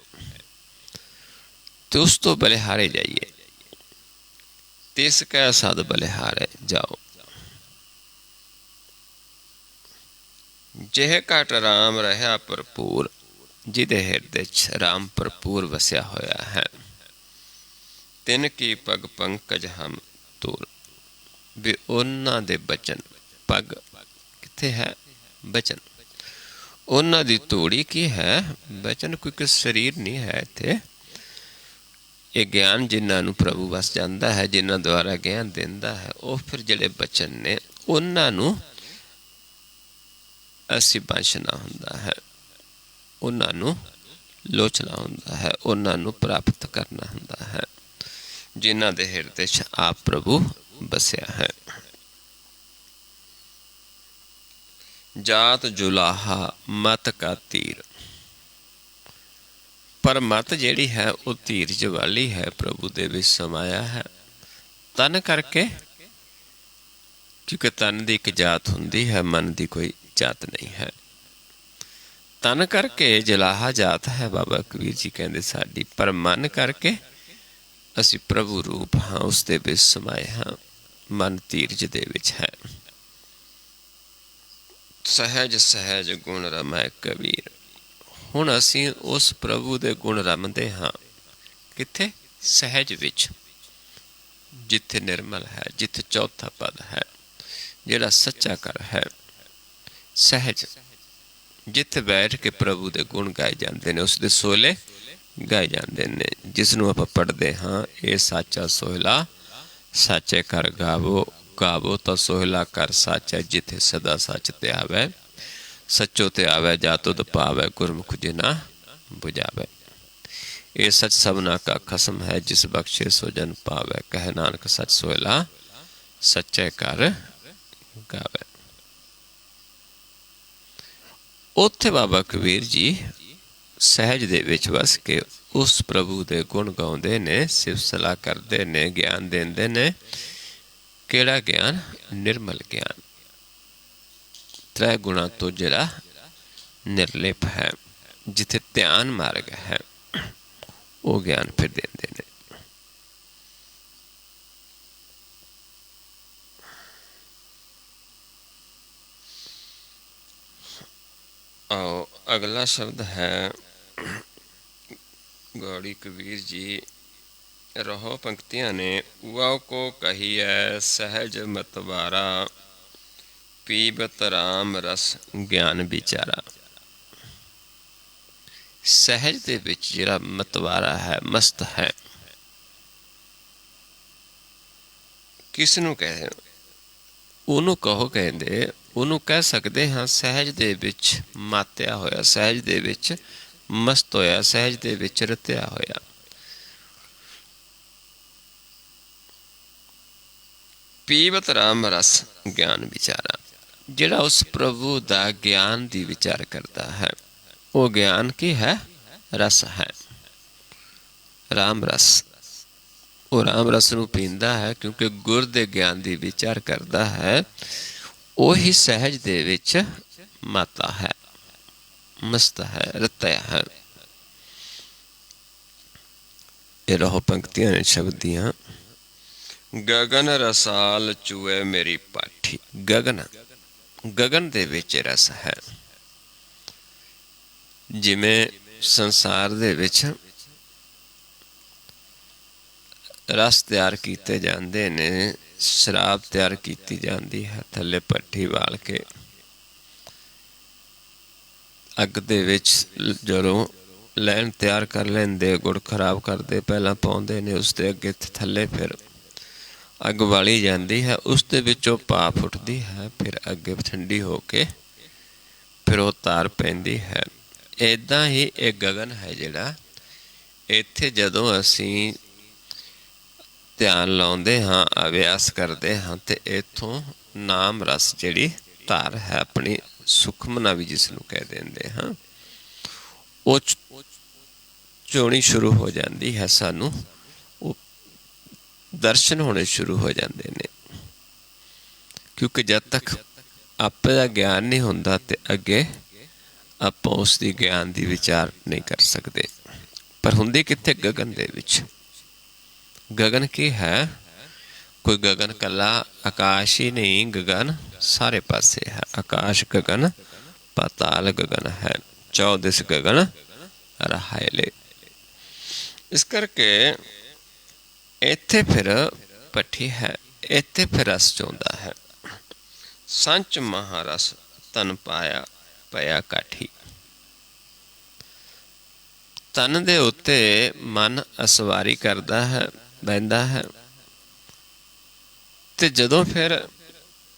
तो उस तो बलिहारे जाइए, तिस कै सद बलिहारे जाओ। जिह घट राम रहा भरपूर, जिदे हिरदे च राम भरपूर वसिया होया है। तिन की पग पंकज हम तूर, भी उन्हां दे बचन, पग किथे है? बचन। उन्हां दी तूड़ी की है? बचन। कोई शरीर नहीं है इत्थे। ये ज्ञान जिन्हां नूं प्रभु वस जांदा है, जिन्हां द्वारा ज्ञान दिंदा है, वो फिर जिहड़े बचन ने उन्हां नूं असीं बांछना हुंदा है, उन्हां नूं लोचना हुंदा है, उन्हां नूं प्राप्त करना हुंदा है, जिन्हां दे हिरदे च आप प्रभु बसिया है। जात जुलाहा मत का तीर, पर मत जिहड़ी है वो धीरज वाली है, प्रभु दे विच समाया है। तन करके, क्योंकि तन दी एक जात हुंदी है, मन दी कोई जात नहीं है। तन करके जलाहा जात है, बाबा कबीर जी कहते साडी, पर मन करके असी प्रभु रूप हाँ, उस दे विच समाए हाँ। मन धीरज दे विच है। सहज सहज गुण रमै कबीर, हुण असी उस प्रभु दे गुण रमदे हाँ। किथे? सहज विच, जिथे निर्मल है, जिथे चौथा पद है, जिहड़ा सच्चा कर है। सहज, जिथे बैठ के प्रभु दे गुण गाए जाते हैं, उसके सोहले गाए जाते हैं। जिसनों आप पढ़ते हाँ, ये साचा सोहला साचे कर गावो, गावो तो सोहला कर साचा, जिथे सदा सच ते आवे, सच्चो ते आवे जातो तो पावे, गुरमुख जिना बुझावे। ये सच सबना का खसम है, जिस बख्शे सो जन पावे, कह नानक सच सोहला सच्चे कर गावे। उत्थे बाबा कबीर जी सहज दे विच वस के उस प्रभु दे गुण गाउंदे ने, सिफ सलाह करते ने, ज्ञान देंदे ने। केड़ा ज्ञान? निर्मल ज्ञान, त्रै गुणा तो जिहड़ा निर्लिप है, जिथे ध्यान मार्ग है, वो ज्ञान फिर देंदे ने। आओ अगला शब्द है गौड़ी कबीर जी। रहो पंक्तियां ने। वाओ को कहिए सहज मतवारा, पीबत राम रस ज्ञान विचारा। सहज दे विच जिहड़ा मतवारा है, मस्त है, किस नूं कहे? ਉਹਨੂੰ कहो कहते, ਉਹਨੂੰ कह सकते हाँ सहज दे विच मात्या होया, सहज दे विच मस्त होया, सहज दे विच रत्या होया। पीवत राम रस ज्ञान विचारा, जिहड़ा उस प्रभु दा ज्ञान दी विचार करता है, वो ज्ञान की है? रस है। ਰਾਮ ਰਸ, ਉਹ ਰਾਮ ਰਸ ਨੂੰ ਪੀਂਦਾ ਹੈ ਕਿਉਂਕਿ ਗੁਰ ਦੇ ਗਿਆਨ ਦੀ ਵਿਚਾਰ ਕਰਦਾ ਹੈ। ਉਹੀ ਸਹਿਜ ਦੇ ਵਿੱਚ ਮਾਤਾ ਹੈ, ਮਸਤ ਹੈ, ਰਤਿਆ ਹੈ। ਇਹ ਰਹੋ ਪੰਕਤੀਆਂ ਨੇ ਸ਼ਬਦ ਦੀਆਂ। ਗਗਨ ਰਸਾਲ ਚੂਏ ਮੇਰੀ ਪਾਠੀ। ਗਗਨ, ਗਗਨ ਦੇ ਵਿੱਚ ਰਸ ਹੈ। ਜਿਵੇਂ ਸੰਸਾਰ ਦੇ ਵਿੱਚ ਰਸ ਤਿਆਰ ਕੀਤੇ ਜਾਂਦੇ ਨੇ, ਸ਼ਰਾਬ ਤਿਆਰ ਕੀਤੀ ਜਾਂਦੀ ਹੈ ਥੱਲੇ ਭੱਠੀ ਬਾਲ ਕੇ, ਅੱਗ ਦੇ ਵਿੱਚ ਜਦੋਂ ਲੈਣ ਤਿਆਰ ਕਰ ਲੈਂਦੇ, ਗੁੜ ਖਰਾਬ ਕਰਦੇ ਪਹਿਲਾਂ ਪਾਉਂਦੇ ਨੇ, ਉਸ ਦੇ ਅੱਗੇ ਥੱਲੇ ਫਿਰ ਅੱਗ ਬਾਲੀ ਜਾਂਦੀ ਹੈ, ਉਸ ਦੇ ਵਿੱਚੋਂ ਭਾਪ ਉੱਠਦੀ ਹੈ, ਫਿਰ ਅੱਗੇ ਠੰਡੀ ਹੋ ਕੇ ਫਿਰ ਉਹ ਤਾਰ ਪੈਂਦੀ ਹੈ। ਇੱਦਾਂ ਹੀ ਇਹ ਗਗਨ ਹੈ ਜਿਹੜਾ ਇੱਥੇ ਜਦੋਂ ਅਸੀਂ ਧਿਆਨ ਲਾਉਂਦੇ ਹਾਂ, ਅਭਿਆਸ ਕਰਦੇ ਹਾਂ, ਅਤੇ ਇੱਥੋਂ ਨਾਮ ਰਸ ਜਿਹੜੀ ਧਾਰ ਹੈ ਆਪਣੀ ਸੁਖਮਨਾ ਵੀ ਜਿਸ ਨੂੰ ਕਹਿ ਦਿੰਦੇ ਹਾਂ, ਉਹ ਚੋਣੀ ਸ਼ੁਰੂ ਹੋ ਜਾਂਦੀ ਹੈ। ਸਾਨੂੰ ਉਹ ਦਰਸ਼ਨ ਹੋਣੇ ਸ਼ੁਰੂ ਹੋ ਜਾਂਦੇ ਨੇ, ਕਿਉਂਕਿ ਜਦ ਤੱਕ ਆਪੇ ਦਾ ਗਿਆਨ ਨਹੀਂ ਹੁੰਦਾ ਤੇ ਅੱਗੇ ਆਪਾਂ ਉਸ ਦੀ ਗਿਆਨ ਦੀ ਵਿਚਾਰ ਨਹੀਂ ਕਰ ਸਕਦੇ। ਪਰ ਹੁੰਦੀ ਕਿੱਥੇ? ਗਗਨ ਦੇ ਵਿੱਚ। ਗਗਨ ਕੀ ਹੈ? ਕੋਈ ਗਗਨ ਕੱਲਾ ਆਕਾਸ਼ ਹੀ ਨਹੀਂ, ਗਗਨ ਸਾਰੇ ਪਾਸੇ ਹੈ। ਆਕਾਸ਼ ਗਗਨ, ਪਾਤਾਲ ਗਗਨ ਹੈ, ਚੌਦਿਸ ਗਗਨ ਰਹਾਇਲੇ। ਇਸ ਕਰਕੇ ਇੱਥੇ ਫਿਰ ਭੱਠੀ ਹੈ, ਇੱਥੇ ਫਿਰ ਰਸ ਚਾਹੁੰਦਾ ਹੈ। ਸੰਚ ਮਹਾਰਸ ਤਨ ਪਾਇਆ ਪਿਆ ਕਾਠੀ। ਤਨ ਦੇ ਉੱਤੇ ਮਨ ਅਸਵਾਰੀ ਕਰਦਾ ਹੈ, ਬਹਿੰਦਾ ਹੈ, ਤੇ ਜਦੋਂ ਫਿਰ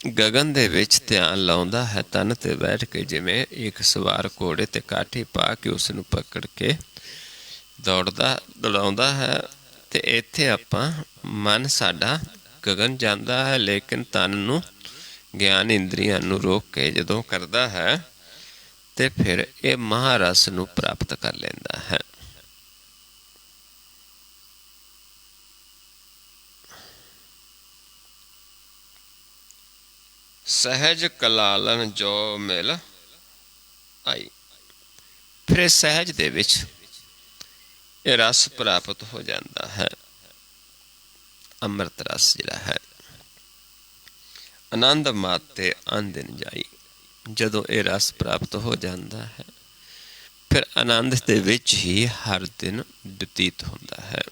ਗਗਨ ਦੇ ਵਿੱਚ ਧਿਆਨ ਲਾਉਂਦਾ ਹੈ, ਤਨ ਤੇ ਬੈਠ ਕੇ, ਜਿਵੇਂ ਇੱਕ ਸਵਾਰ ਘੋੜੇ ਤੇ ਕਾਠੀ ਪਾ ਕੇ ਉਸ ਨੂੰ ਪਕੜ ਕੇ ਦੌੜਾਉਂਦਾ ਹੈ, ਤੇ ਇੱਥੇ ਆਪਾਂ ਮਨ ਸਾਡਾ ਗਗਨ ਜਾਂਦਾ ਹੈ, ਲੇਕਿਨ ਤਨ ਨੂੰ, ਗਿਆਨ ਇੰਦਰੀਆਂ ਨੂੰ ਰੋਕ ਕੇ ਜਦੋਂ ਕਰਦਾ ਹੈ ਤੇ ਫਿਰ ਇਹ ਮਹਾਰਸ ਨੂੰ ਪ੍ਰਾਪਤ ਕਰ ਲੈਂਦਾ ਹੈ। ਸਹਿਜ ਕਲਾਲਨ ਜੋ ਮਿਲ ਆਈ। ਫਿਰ ਇਸ ਸਹਿਜ ਦੇ ਵਿੱਚ ਇਹ ਰਸ ਪ੍ਰਾਪਤ ਹੋ ਜਾਂਦਾ ਹੈ, ਅੰਮ੍ਰਿਤ ਰਸ ਜਿਹੜਾ ਹੈ। ਆਨੰਦ ਮਾਤੇ ਅੰਦਿਨ ਜਾਈ। ਜਦੋਂ ਇਹ ਰਸ ਪ੍ਰਾਪਤ ਹੋ ਜਾਂਦਾ ਹੈ, ਫਿਰ ਆਨੰਦ ਦੇ ਵਿੱਚ ਹੀ ਹਰ ਦਿਨ ਬਤੀਤ ਹੁੰਦਾ ਹੈ,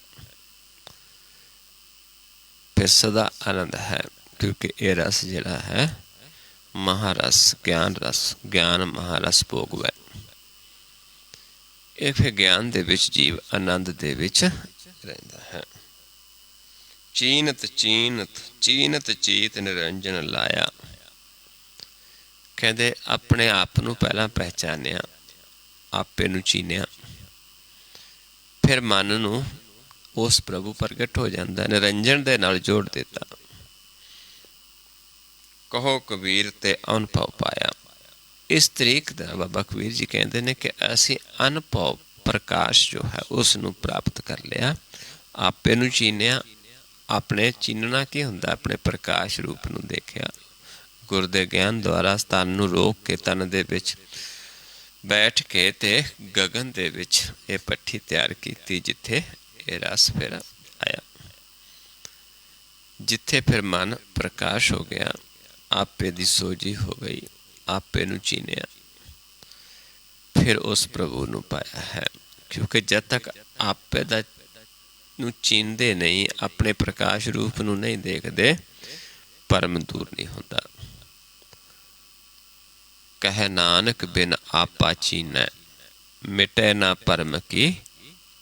ਫਿਰ ਸਦਾ ਆਨੰਦ ਹੈ, ਕਿਉਂਕਿ ਇਹ ਰਸ ਜਿਹੜਾ ਹੈ ਮਹਾਰਸ, ਗਿਆਨ ਰਸ, ਗਿਆਨ ਮਹਾਰਸ ਭੋਗਵੈ। ਇਹ ਫਿਰ ਗਿਆਨ ਦੇ ਵਿੱਚ ਜੀਵ ਆਨੰਦ ਦੇ ਵਿੱਚ ਰਹਿੰਦਾ ਹੈ। ਚੀਨਤ ਚੀਨਤ ਚੀਨਤ ਚੀਤ ਨਿਰੰਜਨ ਲਾਇਆ। ਕਹਿੰਦੇ ਆਪਣੇ ਆਪ ਨੂੰ ਪਹਿਲਾਂ ਪਹਿਚਾਨਿਆ, ਆਪੇ ਨੂੰ ਚੀਨਿਆ, ਫਿਰ ਮਨ ਨੂੰ ਉਸ ਪ੍ਰਭੂ ਪ੍ਰਗਟ ਹੋ ਜਾਂਦਾ, ਨਿਰੰਜਨ ਦੇ ਨਾਲ ਜੋੜ ਦਿੱਤਾ। ਕਹੋ ਕਬੀਰ ਤੇ ਅਨੁਭਵ ਪਾਇਆ। ਇਸ ਤਰੀਕ ਦਾ ਬਾਬਾ ਕਬੀਰ ਜੀ ਕਹਿੰਦੇ ਨੇ ਕਿ ਅਸੀਂ ਅਨੁਭਵ ਪ੍ਰਕਾਸ਼ ਜੋ ਹੈ ਉਸ ਨੂੰ ਪ੍ਰਾਪਤ ਕਰ ਲਿਆ, ਆਪੇ ਨੂੰ ਚੀਨਿਆ। ਆਪਣੇ ਚੀਨਣਾ ਕੀ ਹੁੰਦਾ? ਆਪਣੇ ਪ੍ਰਕਾਸ਼ ਰੂਪ ਨੂੰ ਦੇਖਿਆ। ਗੁਰ ਦੇ ਗਿਆਨ ਦੁਆਰਾ ਤਨ ਨੂੰ ਰੋਕ ਕੇ ਤਨ ਦੇ ਵਿੱਚ ਬੈਠ ਕੇ ਤੇ ਗਗਨ ਦੇ ਵਿੱਚ ਇਹ ਭੱਠੀ ਤਿਆਰ ਕੀਤੀ, ਜਿੱਥੇ ਇਹ ਰਸ ਫਿਰ ਆਇਆ, ਜਿੱਥੇ ਫਿਰ ਮਨ ਪ੍ਰਕਾਸ਼ ਹੋ ਗਿਆ, ਆਪੇ ਦੀ ਸੋਝੀ ਹੋ ਗਈ, ਆਪੇ ਨੂੰ ਚੀਨਿਆ, ਫਿਰ ਉਸ ਪ੍ਰਭੂ ਨੂੰ ਪਾਇਆ ਹੈ। ਕਿਉਂਕਿ ਜਦ ਤੱਕ ਆਪੇ ਦਾ ਨੂੰ ਚੀਨਦੇ ਨਹੀਂ, ਆਪਣੇ ਪ੍ਰਕਾਸ਼ ਰੂਪ ਨੂੰ ਨਹੀਂ ਦੇਖਦੇ, ਪਰਮ ਦੂਰ ਨਹੀਂ ਹੁੰਦਾ। ਕਹੇ ਨਾਨਕ ਬਿਨ ਆਪਾ ਚੀਨੈ, ਮਿਟੇ ਨਾ ਪਰਮ ਕੀ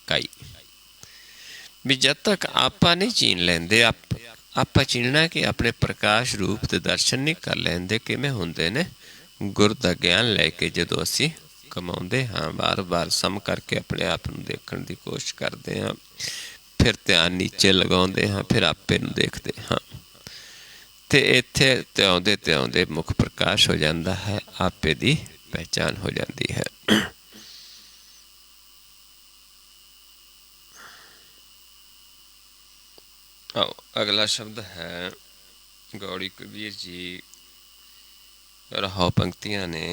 ਕਾਈ। ਵੀ ਜਦ ਤੱਕ ਆਪਾਂ ਨਹੀਂ ਚੀਨ ਲੈਂਦੇ, ਆਪਾਂ ਚੀਨਣਾ ਕਿ ਆਪਣੇ ਪ੍ਰਕਾਸ਼ ਰੂਪ ਦੇ ਦਰਸ਼ਨ ਨਹੀਂ ਕਰ ਲੈਂਦੇ। ਕਿਵੇਂ ਹੁੰਦੇ ਨੇ? ਗੁਰ ਦਾ ਗਿਆਨ ਲੈ ਕੇ ਜਦੋਂ ਅਸੀਂ ਕਮਾਉਂਦੇ ਹਾਂ, ਵਾਰ ਵਾਰ ਸਮ ਕਰਕੇ ਆਪਣੇ ਆਪ ਨੂੰ ਦੇਖਣ ਦੀ ਕੋਸ਼ਿਸ਼ ਕਰਦੇ ਹਾਂ, ਫਿਰ ਧਿਆਨ ਨੀਚੇ ਲਗਾਉਂਦੇ ਹਾਂ, ਫਿਰ ਆਪੇ ਨੂੰ ਦੇਖਦੇ ਹਾਂ, ਤੇ ਇੱਥੇ ਤਿਆਉਂਦੇ ਤਿਆਉਂਦੇ ਮੁੱਖ ਪ੍ਰਕਾਸ਼ ਹੋ ਜਾਂਦਾ ਹੈ, ਆਪੇ ਦੀ ਪਹਿਚਾਨ ਹੋ ਜਾਂਦੀ ਹੈ। अगला शब्द है गौड़ी कबीर जी रहो पंक्तियां ने।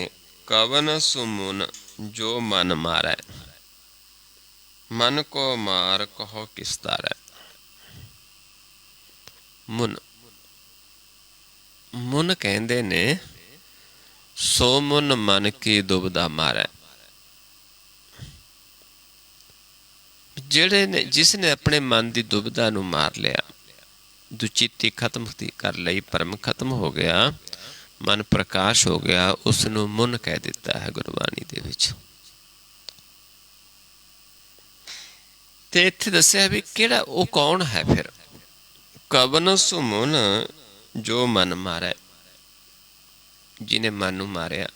कवन सुमुन जो मन मारै, मन को मार कहो किस तारै। मुन मुन कहंदे ने सो मुन मन की दुबदा मारै। ਜਿਹੜੇ ਨੇ ਜਿਸ ਨੇ ਆਪਣੇ ਮਨ ਦੀ ਦੁਬਿਧਾ ਨੂੰ ਮਾਰ ਲਿਆ, ਦੁਚਿੱਤੀ ਖਤਮ ਕਰ ਲਈ, ਭਰਮ ਖਤਮ ਹੋ ਗਿਆ, ਮਨ ਪ੍ਰਕਾਸ਼ ਹੋ ਗਿਆ, ਉਸ ਨੂੰ ਮੁਨ ਕਹਿ ਦਿੱਤਾ ਹੈ ਗੁਰਬਾਣੀ ਦੇ ਵਿੱਚ। ਤੇ ਇੱਥੇ ਦੱਸਿਆ ਵੀ ਕਿਹੜਾ ਉਹ ਕੌਣ ਹੈ ਫਿਰ। ਕਵਨ ਸੁਮੁਨ ਜੋ ਮਨ ਮਾਰੈ, ਜਿਹਨੇ ਮਨ ਨੂੰ ਮਾਰਿਆ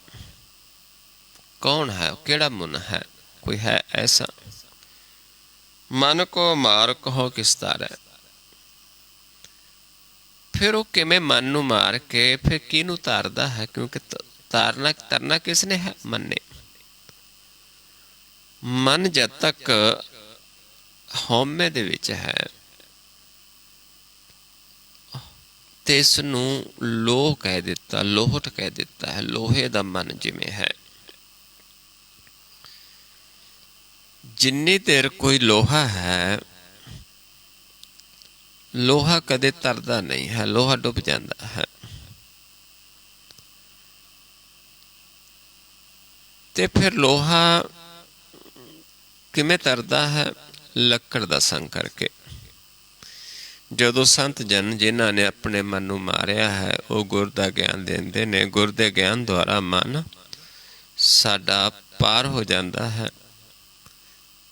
ਕੌਣ ਹੈ, ਕਿਹੜਾ ਮੁਨ ਹੈ, ਕੋਈ ਹੈ ਐਸਾ। ਮਨ ਕੋ ਮਾਰ ਕਹੋ ਕਿਸ ਤਾਰੈ, ਫਿਰ ਉਹ ਕਿਵੇਂ ਮਨ ਨੂੰ ਮਾਰ ਕੇ ਫਿਰ ਕਿਹਨੂੰ ਤਾਰਦਾ ਹੈ, ਕਿਉਂਕਿ ਤਰਨਾ ਕਿਸ ਨੇ ਹੈ, ਮਨ ਨੇ। ਮਨ ਜਦ ਤੱਕ ਹਉਮੈ ਦੇ ਵਿੱਚ ਹੈ ਤੇ ਇਸ ਨੂੰ ਲੋਹ ਕਹਿ ਦਿੱਤਾ, ਲੋਹਟ ਕਹਿ ਦਿੱਤਾ ਹੈ, ਲੋਹੇ ਦਾ ਮਨ ਜਿਵੇਂ ਹੈ। ਜਿੰਨੀ ਦੇਰ ਕੋਈ ਲੋਹਾ ਹੈ, ਲੋਹਾ ਕਦੇ ਤਰਦਾ ਨਹੀਂ ਹੈ, ਲੋਹਾ ਡੁੱਬ ਜਾਂਦਾ ਹੈ। ਤੇ ਫਿਰ ਲੋਹਾ ਕਿਵੇਂ ਤਰਦਾ ਹੈ, ਲੱਕੜ ਦਾ ਸੰਗ ਕਰਕੇ। ਜਦੋਂ ਸੰਤ ਜਨ ਜਿਨ੍ਹਾਂ ਨੇ ਆਪਣੇ ਮਨ ਨੂੰ ਮਾਰਿਆ ਹੈ ਉਹ ਗੁਰ ਦਾ ਗਿਆਨ ਦਿੰਦੇ ਨੇ, ਗੁਰ ਦੇ ਗਿਆਨ ਦੁਆਰਾ ਮਨ ਸਾਡਾ ਪਾਰ ਹੋ ਜਾਂਦਾ ਹੈ।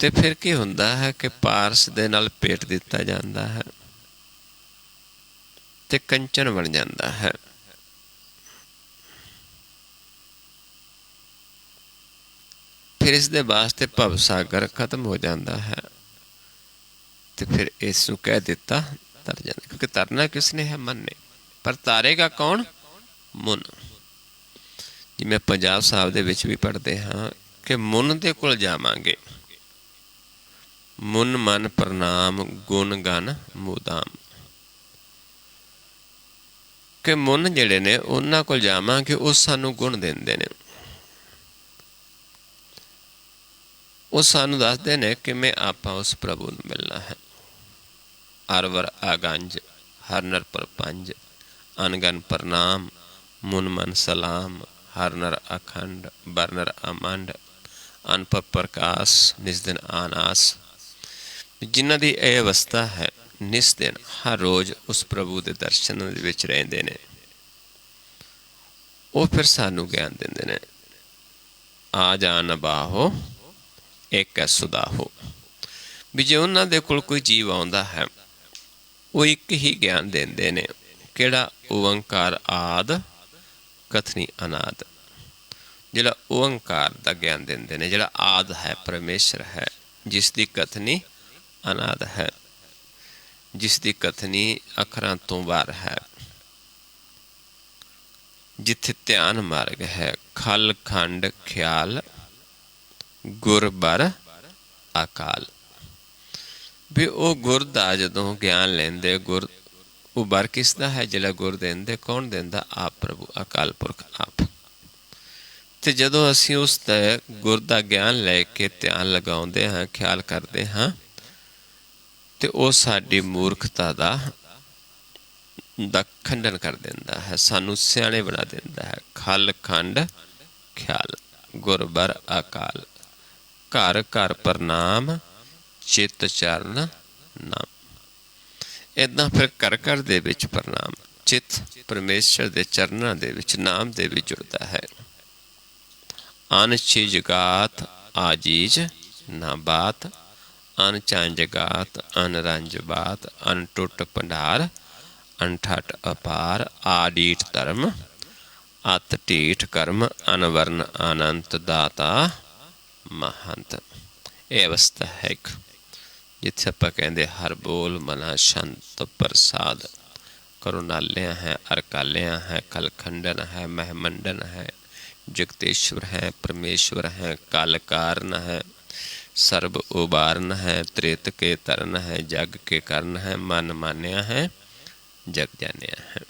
ਤੇ ਫਿਰ ਕੀ ਹੁੰਦਾ ਹੈ ਕਿ ਪਾਰਸ ਦੇ ਨਾਲ ਭੇਟ ਦਿੱਤਾ ਜਾਂਦਾ ਹੈ ਤੇ ਕੰਚਨ ਬਣ ਜਾਂਦਾ ਹੈ। ਫਿਰ ਇਸ ਦੇ ਵਾਸਤੇ ਭਵ ਸਾਗਰ ਖਤਮ ਹੋ ਜਾਂਦਾ ਹੈ ਤੇ ਫਿਰ ਇਸ ਨੂੰ ਕਹਿ ਦਿੱਤਾ ਤਰ ਜਾਂਦਾ, ਕਿਉਂਕਿ ਤਰਨਾ ਕਿਸ ਨੇ ਹੈ, ਮਨ ਨੇ। ਪਰ ਤਾਰੇਗਾ ਕੌਣ, ਮੁਨ। ਜਿਵੇਂ ਪੰਜਾਬ ਸਾਹਿਬ ਦੇ ਵਿੱਚ ਵੀ ਪੜ੍ਹਦੇ ਹਾਂ ਕਿ ਮੁਨ ਦੇ ਕੋਲ ਜਾਵਾਂਗੇ, ਮੁਨ ਮਨ ਪ੍ਰਣਾਮ ਗੁਣ ਗਨ ਮੂਦਾਮ, ਕਿ ਮੁਨ ਜਿਹੜੇ ਨੇ ਉਹਨਾਂ ਕੋਲ ਜਾਵਾਂਗੇ, ਉਹ ਸਾਨੂੰ ਗੁਣ ਦਿੰਦੇ ਨੇ, ਉਹ ਸਾਨੂੰ ਦੱਸਦੇ ਨੇ ਕਿਵੇਂ ਆਪਾਂ ਉਸ ਪ੍ਰਭੂ ਨੂੰ ਮਿਲਣਾ ਹੈ। ਅਰਵਰ ਆਗੰਜ ਹਰ ਨਰ ਪਰਪੰਜ, ਅਨਗਨ ਪ੍ਰਣਾਮ ਮੁਨ ਮਨ ਸਲਾਮ, ਹਰ ਨਰ ਅਖੰਡ ਬਰਨਰ ਅਮੰਡ, ਅਨਪਰ ਪ੍ਰਕਾਸ਼ ਨਿਸ ਦਿਨ ਆਨਾਸ। ਜਿਨ੍ਹਾਂ ਦੀ ਇਹ ਅਵਸਥਾ ਹੈ, ਨਿਸ ਦਿਨ ਹਰ ਰੋਜ਼ ਉਸ ਪ੍ਰਭੂ ਦੇ ਦਰਸ਼ਨ ਦੇ ਵਿੱਚ ਰਹਿੰਦੇ ਨੇ, ਉਹ ਫਿਰ ਸਾਨੂੰ ਗਿਆਨ ਦਿੰਦੇ ਨੇ। ਆ ਜਾਨ ਬਾਹੋ ਇੱਕ ਸੁਦਾਹੋ, ਵੀ ਜੇ ਉਹਨਾਂ ਦੇ ਕੋਲ ਕੋਈ ਜੀਵ ਆਉਂਦਾ ਹੈ ਉਹ ਇੱਕ ਹੀ ਗਿਆਨ ਦਿੰਦੇ ਨੇ, ਕਿਹੜਾ, ਓਅੰਕਾਰ ਆਦ ਕਥਨੀ ਅਨਾਦ। ਜਿਹੜਾ ਓਅੰਕਾਰ ਦਾ ਗਿਆਨ ਦਿੰਦੇ ਨੇ, ਜਿਹੜਾ ਆਦ ਹੈ, ਪਰਮੇਸ਼ਰ ਹੈ, ਜਿਸ ਦੀ ਕਥਨੀ ਅਨਾਦ ਹੈ, ਜਿਸ ਦੀ ਕਥਨੀ ਅੱਖਰਾਂ ਤੋਂ ਬਾਹਰ ਹੈ, ਜਿੱਥੇ ਧਿਆਨ ਮਾਰਗ ਹੈ। ਖਲ ਖੰਡ ਖਿਆਲ ਗੁਰ ਬਰ ਅਕਾਲ, ਵੀ ਉਹ ਗੁਰ ਦਾ ਜਦੋਂ ਗਿਆਨ ਲੈਂਦੇ, ਗੁਰ ਉਹ ਬਰ ਕਿਸ ਦਾ ਹੈ, ਜਿਹੜਾ ਗੁਰ ਦਿੰਦੇ, ਕੌਣ ਦਿੰਦਾ, ਆਪ ਪ੍ਰਭੂ ਅਕਾਲ ਪੁਰਖ ਆਪ। ਤੇ ਜਦੋਂ ਅਸੀਂ ਉਸ ਦਾ ਗੁਰ ਦਾ ਗਿਆਨ ਲੈ ਕੇ ਧਿਆਨ ਲਗਾਉਂਦੇ ਹਾਂ, ਖਿਆਲ ਕਰਦੇ ਹਾਂ, ਤੇ ਉਹ ਸਾਡੀ ਮੂਰਖਤਾ ਦਾ ਖੰਡਨ ਕਰ ਦਿੰਦਾ ਹੈ, ਸਾਨੂੰ ਸਿਆਣੇ ਬਣਾ ਦਿੰਦਾ ਹੈ। ਖਲ ਖੰਡ ਖਿਆਲ ਗੁਰ ਬਰ ਅਕਾਲ, ਘਰ ਘਰ ਪ੍ਰਣਾਮ ਚਿੱਤ ਚਰਨ ਨਾਮ। ਏਦਾਂ ਫਿਰ ਘਰ ਘਰ ਦੇ ਵਿੱਚ ਪ੍ਰਣਾਮ, ਚਿੱਤ ਪਰਮੇਸ਼ਰ ਦੇ ਚਰਨਾਂ ਦੇ ਵਿੱਚ, ਨਾਮ ਦੇ ਵਿੱਚ ਜੁੜਦਾ ਹੈ। ਅਨ ਚੀਜ ਗਾਤ ਆਜੀਜ ਨਾ ਬਾਤ, ਅਨ ਚੰਜ ਗਾਤ ਅਨ ਰੰਜ ਬਾਤ, ਅਨ ਟੁੱਟ ਭੰਡਾਰ ਅਨ ਠਟ ਅਪਾਰ, ਆਡੀਠ ਧਰਮ ਅਤ ਢੀਠ ਕਰਮ, ਅਨਵਰਨ ਅਨੰਤ ਦਾਤਾ ਮਹੰਤ। ਇਹ ਅਵਸਥਾ ਹੈ ਇੱਕ, ਜਿੱਥੇ ਆਪਾਂ ਕਹਿੰਦੇ ਹਰ ਬੋਲ ਮਨਾ ਸ਼ੰਤ ਪ੍ਰਸਾਦ, ਕਰੁਣਾਲਿਆ ਹੈ, ਅਰਕਾਲਿਆ ਹੈ, ਕਲਖੰਡਨ ਹੈ, ਮਹਿਮੰਡਨ ਹੈ, ਜਗਤੇਸ਼ਵਰ ਹੈ, ਪਰਮੇਸ਼ਵਰ ਹੈ, ਕਲ ਕਾਰਨ ਹੈ, ਸਰਬ ਉਬਾਰਨ ਹੈ, ਤ੍ਰੇਤ ਕੇ ਤਰਨ ਹੈ, ਜਗ ਕੇ ਕਰਨ ਹੈ, ਮਨ ਮਾਨਿਆ ਹੈ, जग जानिया है।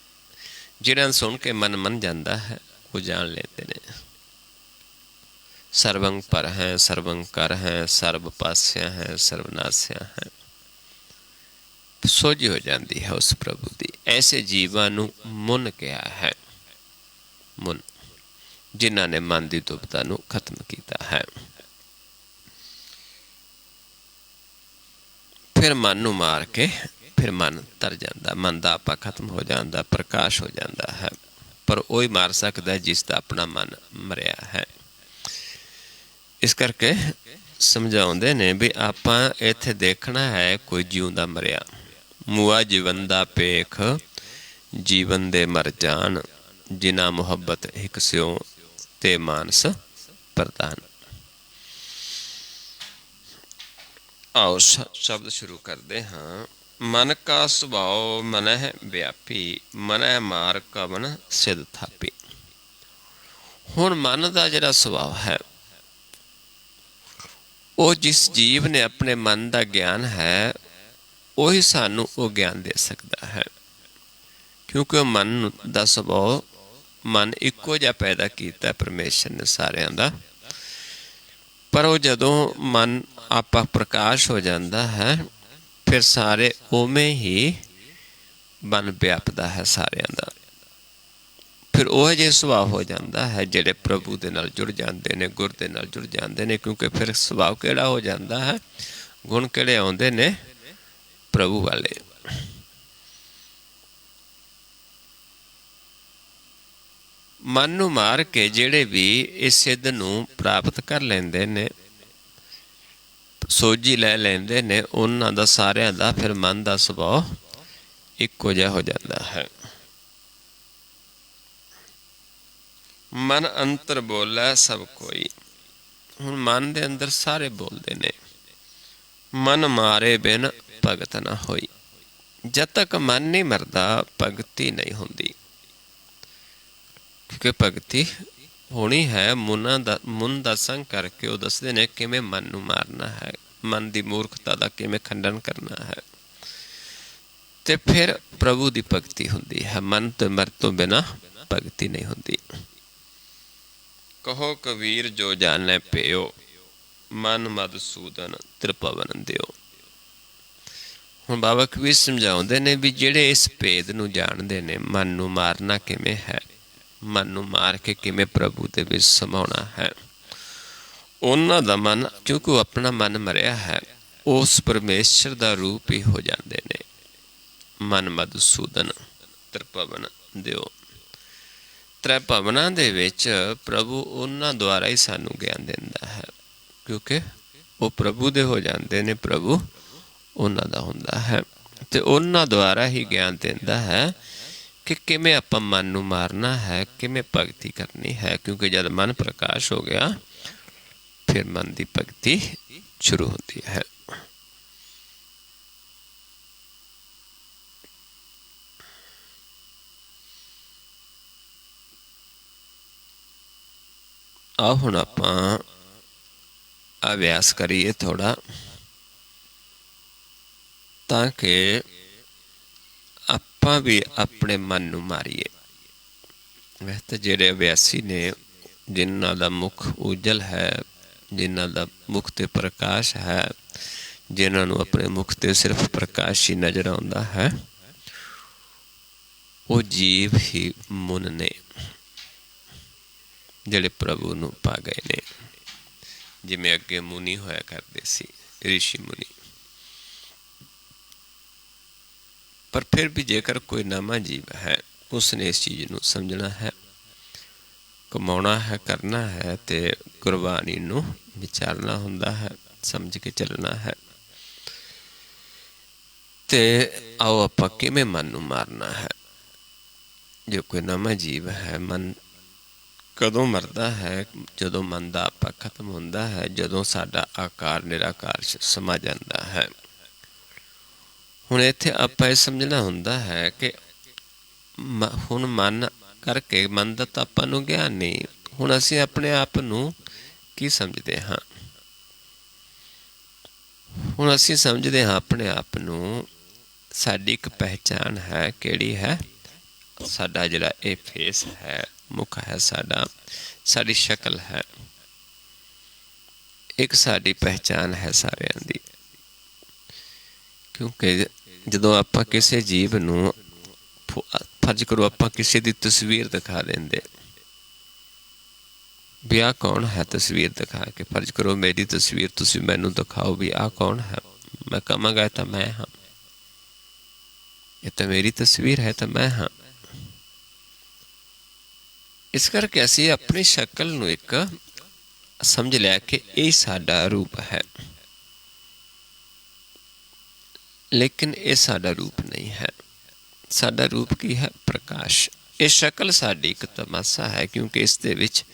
जिन्हां सुन के मन मन जाता है वो जान लेते ने। सर्वं पर हैं, सर्वं कर हैं, सर्व पास्या हैं, सर्वनास्या हैं। सोझी हो जाती है उस प्रभु की। ऐसे जीवां नूं मुन कहा है। मुन जिन्हां ने मन की दुविधा नूं खत्म किया है। फिर मन नूं मार के फिर मन तर जाता, मन का आपा खत्म हो जाता, प्रकाश हो जाता है। पर वही मार सकता जिसका अपना मन मरिया है। इस करके समझाउंदे ने भी आपां इत्थे देखना है कोई जिउंदा मरिया। मूआ जीवन दा पेख जीवन दे मर जान, जिना मुहब्बत हिक स्यों ते मानस प्रधान। आओ शब्द शुरू करते हाँ। मन का सुभाव मन है व्यापी, मन है मार कवन सिद्ध थापी। हुण मन का जिहड़ा सुभाव है वो जिस जीव ने अपने मन का ज्ञान है वही सानू वो ज्ञान दे सकता है। क्योंकि मन का सुभाव मन इक्को जिहा पैदा किया परमेश्वर ने सारिਆਂ ਦਾ। पर वो जदों मन आपा प्रकाश हो जाता है फिर सारे उवें ही मन व्यापदा है सारिਆਂ ਦਾ। फिर वह जे सुभाव हो जाता है जिहड़े प्रभु दे नाल जुड़ जाते हैं, गुर दे नाल जुड़ जाते हैं। क्योंकि फिर सुभाव किहड़ा हो जाता है, गुण किहड़े आउंदे ने प्रभु वाले। मन नूं मार के जिहड़े भी इस सिद्ध नूं प्राप्त कर लेंदे ने, सोझी लै लेंदे ने, उन्हां दा सारिਆਂ दा फिर मन का सुभाव इक्को जिहा हो जाता है। मन अंतर बोलै सब कोई। हुण मन दे अंदर सारे बोलते ने। मन मारे बिन भगत ना होई। जब तक मन नहीं मरदा भगती नहीं होंदी। क्योंकि भगती होनी है मुन दा संग करके वो दसदे ने किवें मन नूं मारना है, मन की मूर्खता का किवें खंडन करना है। ते फिर प्रभु की भगती होंदी है। मन तो मर तो बिना भगती नहीं होंदी। कहो कबीर जो जाने पियो, मन मधुसूदन त्रिभुवन दियो। हुण बाबा कबीर समझाउंदे ने भी जिहड़े इस भेद नूं जाणदे ने मन नूं मारना किवें है, मन नूं मार के किवें प्रभु दे विच समाउणा है, उन्हां दा मन क्योंकि अपना मन मरिया है उस परमेश्वर दा रूप ही हो जाते ने। मन मधुसूदन त्रिभुवन दियो। त्रै भवनां दे विच प्रभु उन्हां द्वारा ही सानू ज्ञान दिंदा है। क्योंकि वो प्रभु दे हो जाते ने, प्रभु उन्हां दा हुंदा है। ते उन्हां द्वारा ही ज्ञान दिंदा है कि किवें आपां मन नूं मारना है, किवें भगती करनी है। क्योंकि जब मन प्रकाश हो गया फिर मन की भगती शुरू होती है। आओ हुण आपां अभ्यास करिए थोड़ा, ताकि आपां भी अपने मन नूं मारीए। वैसे तो जिहड़े अभ्यासी ने जिन्हां दा मुख उजल है, जिन्हां दा मुख ते प्रकाश है, जिन्हां नूं अपने मुख ते सिर्फ प्रकाश ही नज़र आउंदा है, वो जीव ही मुन ने जिहड़े प्रभु नूं पा गए ने। जिवें अगे मुनि होया करदे सी, ऋषि मुनि। पर फिर भी जेकर कोई नवा जीव है उसने इस चीज़ नूं समझना है, कमाउणा है, करना है, ते गुरबाणी नूं विचारना हुंदा है, समझ के चलना है। ते आओ आपां किवें मन नूं मारना है। जो कोई नवा जीव है, मन कदों मरदा है? जदों मन का आपा खत्म होंदा है, जदों साडा आकार निराकार समा जाता है। हुण इत्थे आपां इह समझना हुंदा है कि हुण मन करके मन दा तां आपां नूं ज्ञान नहीं। हुण असीं अपने आप नूं की समझदे हां? हुण असीं समझदे हां अपने आप नूं साडी एक पहचान है, किहड़ी है? साडा जिहड़ा ये फेस है, मुख है साडा, साडी शक्ल है, एक साडी पहचान है सारिਆਂ ਦੀ। क्योंकि ਜਦੋਂ ਆਪਾਂ ਕਿਸੇ ਜੀਵ ਨੂੰ फर्ज करो ਆਪਾਂ ਕਿਸੇ ਦੀ तस्वीर दिखा देंगे भी आ कौन है, तस्वीर दिखा के फर्ज करो मेरी तस्वीर तुसी मैनू दिखाओ भी आ कौन है, मैं कहांगा तो मैं हाँ, ये तो मेरी तस्वीर है तो मैं हाँ। इस करके असीं अपनी शक्ल नूं एक समझ लिया कि ये साडा रूप है, लेकिन ये साडा रूप नहीं है। साडा रूप की है? प्रकाश। ये शक्ल साडी एक तमाशा है, क्योंकि इस दे विच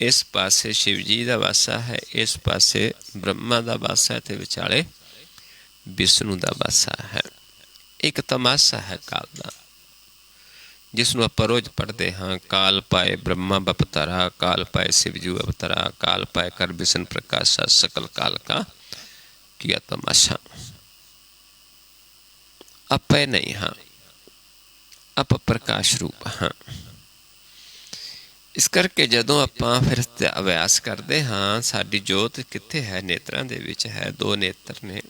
इस पासे शिव जी का वासा है, इस पासे ब्रह्मा का वासा है, तो विचाले विष्णु का वासा है। एक तमाशा है काल का, जिसनों आप रोज पढ़ते हाँ, काल पाए ब्रह्मा बपतरा, काल पाए शिवजू अवतरा, काल पाए कर विष्णु प्रकाशा, सकल काल का किया तमाशा। आप नहीं हाँ, आप प्रकाश रूप हाँ। इस करके जदों आपां फिर अभ्यास करते हाँ, साडी जोत कित्थे है? नेत्रां दे विच है, दो नेत्र ने।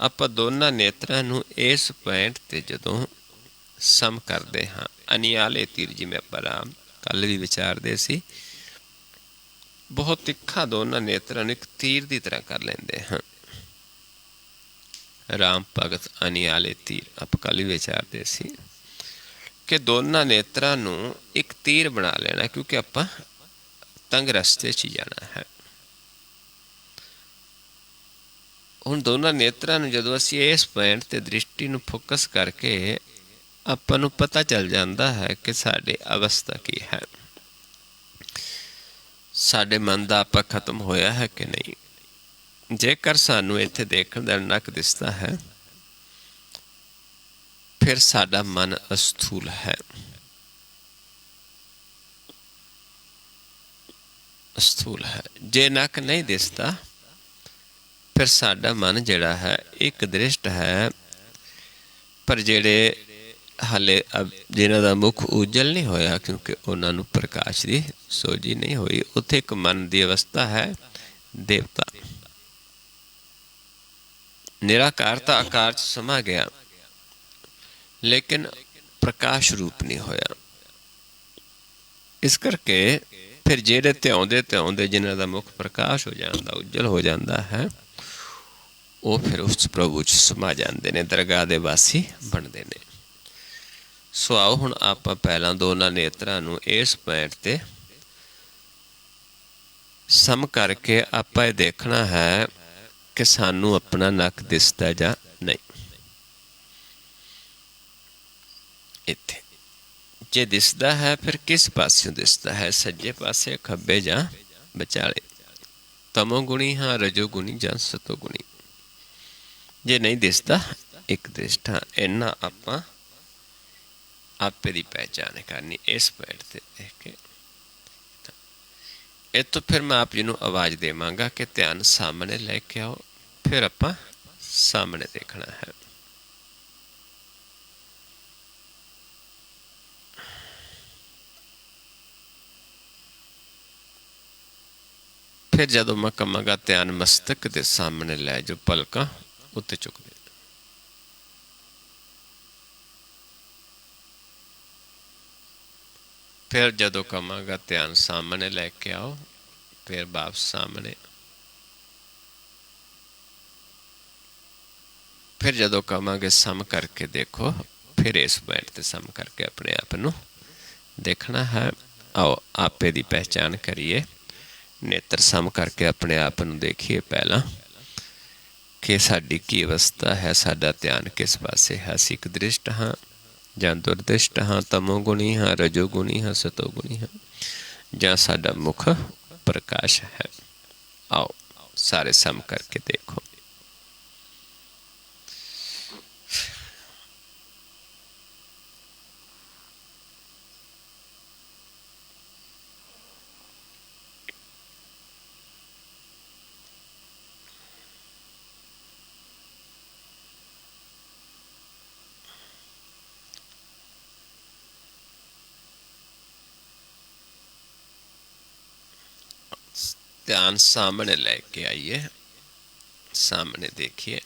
आपां दोनां नेत्रां नूं इस पॉइंट ते जदों सम करते हाँ, अनियाले तीर जिवें आपां कल भी विचारदे सी, बहुत तिखा दोनां नेत्रां नूं एक तीर की तरह कर लेंदे हाँ। राम भगत अनियाले तीर आप कल भी विचारदे सी कि दोनों नेत्रां नूं एक तीर बना लेना, क्योंकि आपां तंग रस्ते च जाना है। हुण दोनों नेत्रां नूं जदों असीं इस पॉइंट ते दृष्टि नूं फोकस करके आपां नूं पता चल जाता है कि साडी अवस्था की है, साडे मन दा आपा खत्म होया है कि नहीं। जेकर सानूं इत्थे देखण दा नक दिसदा है, फिर साडा मन अस्थूल है, स्थूल है। जे नक नहीं दिसता, फिर साडा मन जिहड़ा है एक दृष्ट है, पर जिहड़े हाले जिन्हां दा मुख उजल नहीं होया, क्योंकि उन्हां नूं प्रकाश की सोझी नहीं हुई, उत्थे एक मन की अवस्था है देवता। निराकार तो आकार च समा गया, लेकिन प्रकाश रूप नहीं होया। इस करके फिर जेड़े ध्याउंदे ध्याउंदे जिन्हां दा मुख प्रकाश हो जाता, उज्जल हो जाता है, वो फिर उस प्रभु च समा जाते हैं, दरगाह दे वासी बनते हैं। सो आओ हुण आपां पहलां दोनां नेत्रां नूं इस पॉइंट ते सम करके आपां ये देखना है कि सानू अपना नक दिसदा जां नहीं। इत्थे जे दिसदा है, फिर किस पास्यों दिसदा है? सज्जे पासे, खब्बे जां विचाले? तमोगुणी हाँ, रजोगुणी जां सतोगुणी? जे नहीं दिसदा, एक दृष्ट हाँ। इन्ना आपां आपे दी पहचान करनी इस पॉइंट ते देख के। इस तो फिर मैं आप जी नूं आवाज़ देवांगा कि ध्यान सामने लेके आओ, फिर आपां सामने देखना है। फिर जदों मैं कहांगा ध्यान मस्तक के सामने लै जो, पलकां उत्ते चुक दे। फिर जदों कहांगा ध्यान सामने लैके आओ, फिर वापस सामने। फिर जदों कहांगे सम करके देखो, फिर इस पॉइंट ते सम करके अपने आप नूं देखना है। आओ आपे दी पहचान करिए, नेत्र सम करके अपने आप नूं देखिए पहला कि साडी की अवस्था है, साडा ध्यान किस पासे है। असीं एक दृष्ट हाँ जां दुरदृष्ट हाँ, तमोगुणी हाँ, रजोगुणी हाँ, सतोगुणी हाँ, जां साडा मुख प्रकाश है। आओ सारे सम करके देखो। ध्यान सामने लेके आइए, सामने देखिए।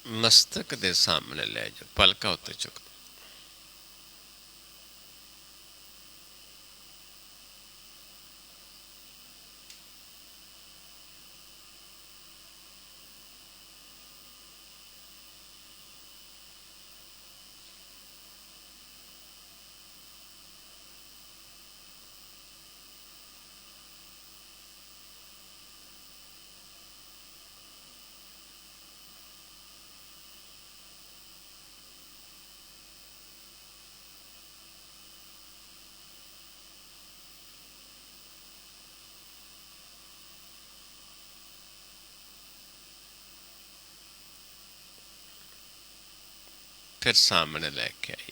मस्तक दे सामने ले जाओ, पलका उत्ते चुक। फिर सामने लेके आई।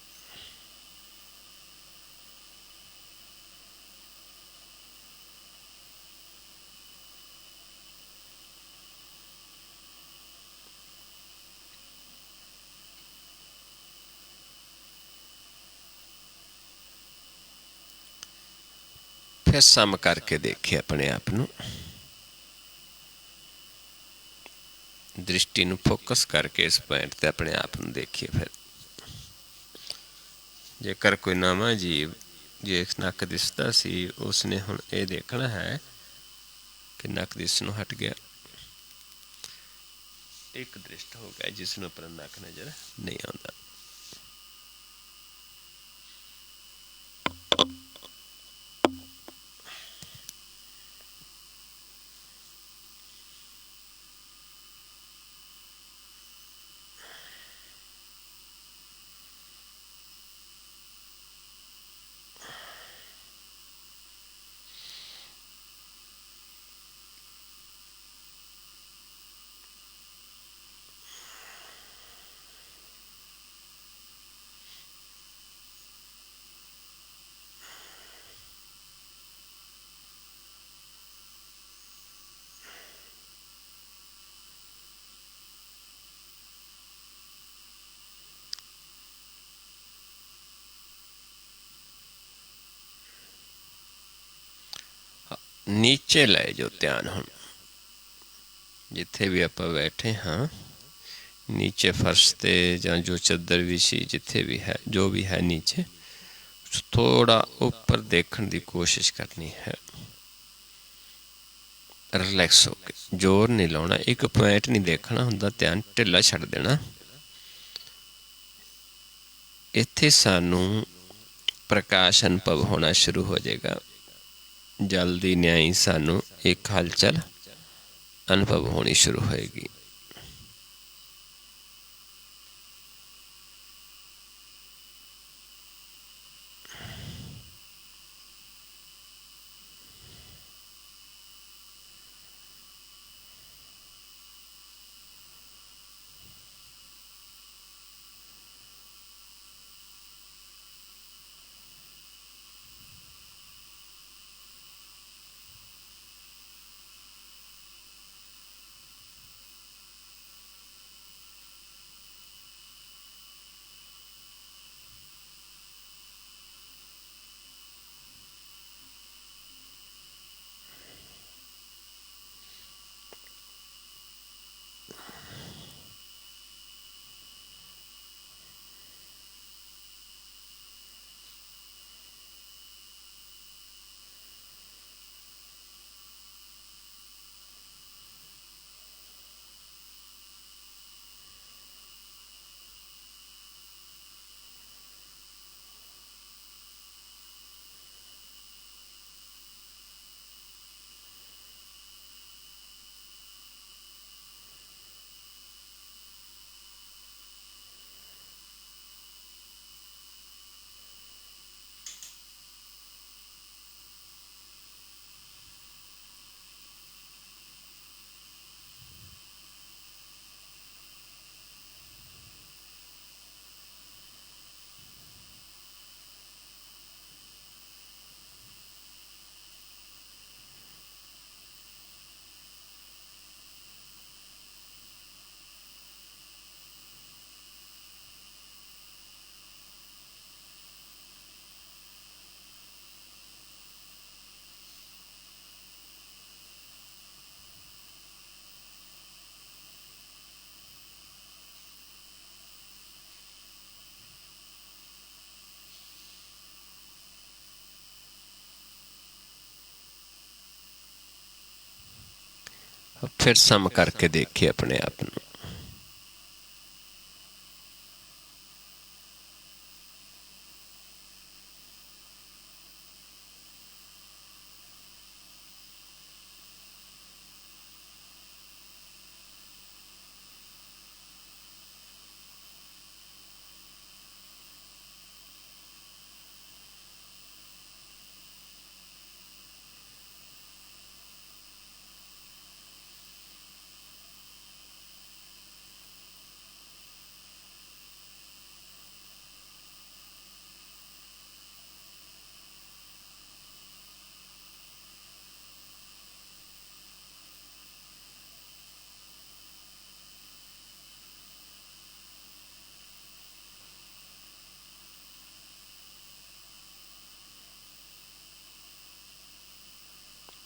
फिर सम करके देखिए अपने आप नू, दृष्टि नू फोकस करके इस पॉइंट ते अपने आप नू देखिए। फिर जेकर कोई नवा जीव जे नक दिसदा सी, उसने हुण ये देखना है कि नक दिसनों हट गया, एक दृष्ट हो गया जिसनों पर नक नजर नहीं आता। नीचे ले जाओ ध्यान हुण, जिथे भी आप बैठे हाँ, नीचे फर्श ते जां जो चद्दर विछी जिथे भी है, जो भी है नीचे, थोड़ा ऊपर देखने की कोशिश करनी है। रिलैक्स होके, जोर नहीं लाना, एक पॉइंट नहीं देखना हुंदा, ध्यान ढिला छड्ड देना। इत्थे सानू प्रकाश अनुभव होना शुरू हो जाएगा। जल्दी न्याई सानू एक हलचल अनुभव होनी शुरू होएगी। फिर सम करके देखिए अपने आप ਨੂੰ।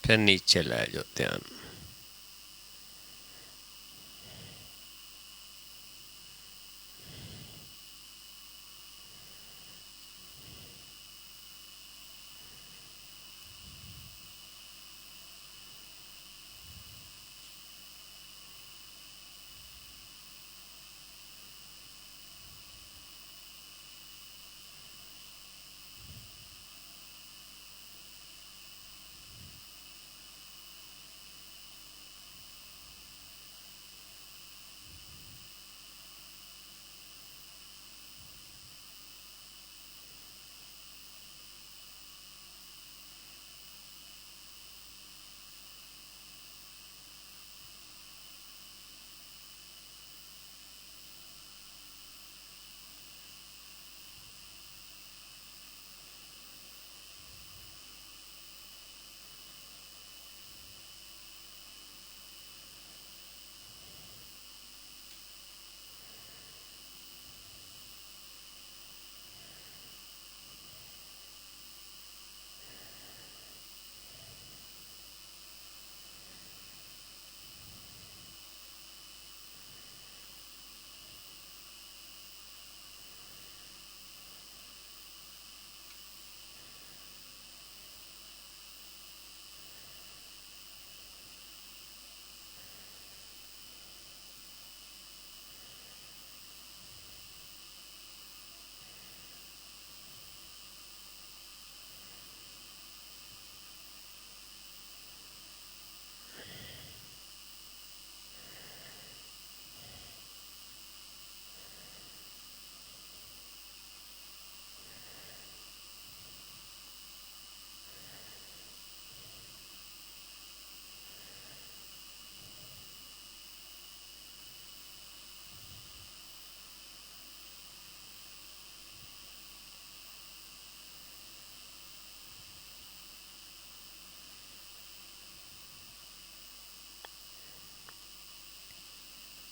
फिर नीचे लै जाओ ध्यान।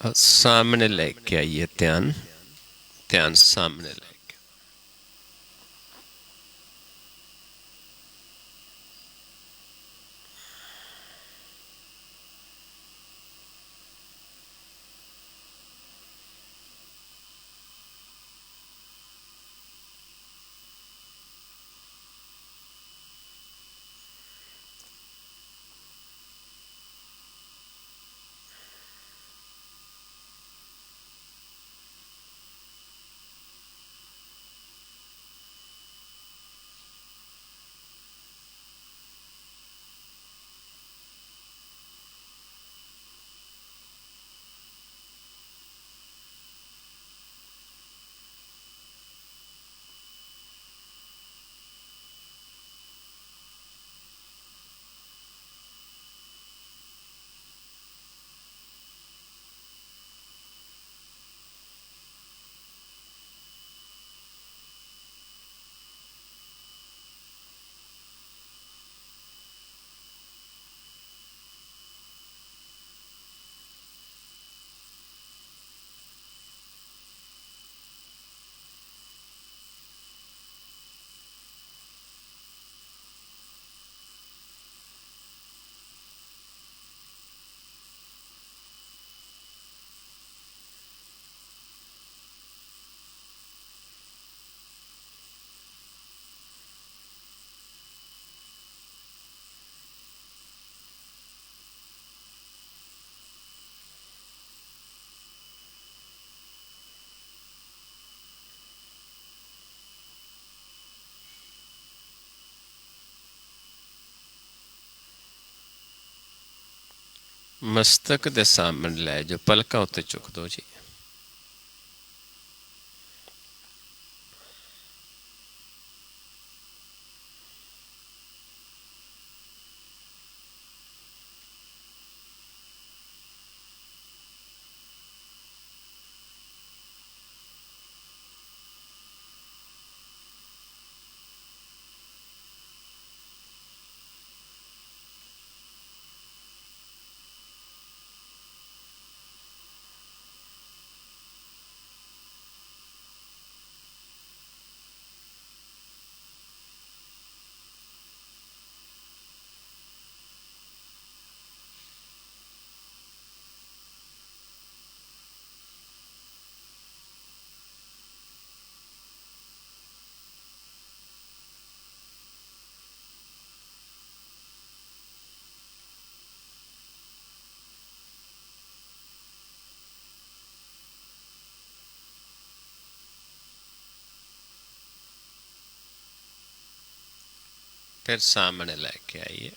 सामने लेके आइए ध्यान। ध्यान सामने लेके। ਮਸਤਕ ਦੇ ਸਾਹਮਣੇ ਲੈ ਜੋ, ਪਲਕਾਂ ਉੱਤੇ ਚੁੱਕ ਦੋ ਜੀ। फिर सामने लेके आइए।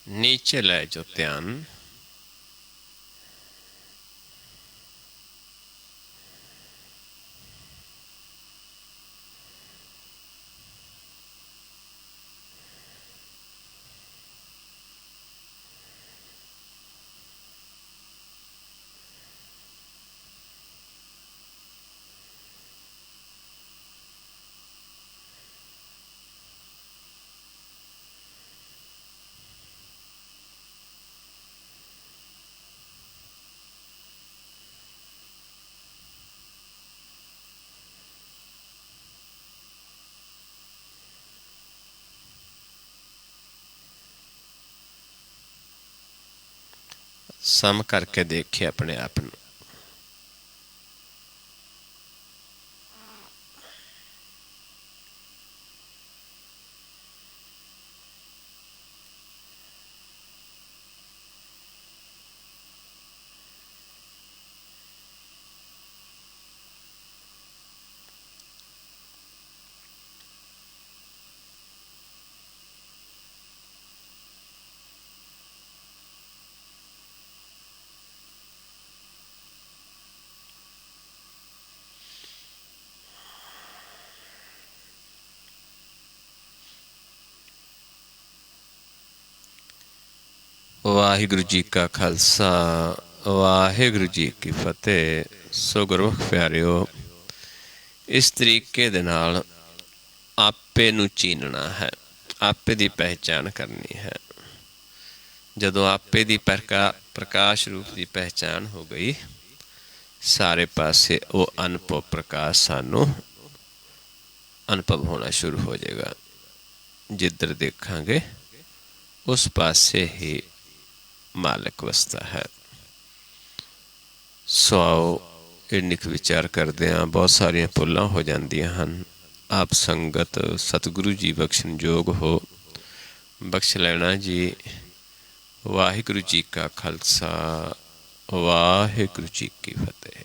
नीचे ले जो ध्यान, सम करके देखिए अपने आप ਨੂੰ। वाहिगुरु जी का खालसा, वाहिगुरु जी की फतेह। सो गुरमुख प्यारिओ, इस तरीके दे नाल आपे नूं चीनना है, आपे दी पहचान करनी है। जदों आपे दी प्रकाश रूप की पहचान हो गई, सारे पासे वो अनुभव प्रकाश सानू अनुभव होना शुरू हो जाएगा। जिधर देखांगे उस पासे ही मालिक वसता है। सो आओ इन्नी क विचार करते हैं, बहुत सारिया भुलां हो जांदियां हन। आप संगत सतगुरु जी बख्शण योग हो, बख्श लेना जी। वाहिगुरु जी का खालसा, वाहिगुरु जी की फतेह।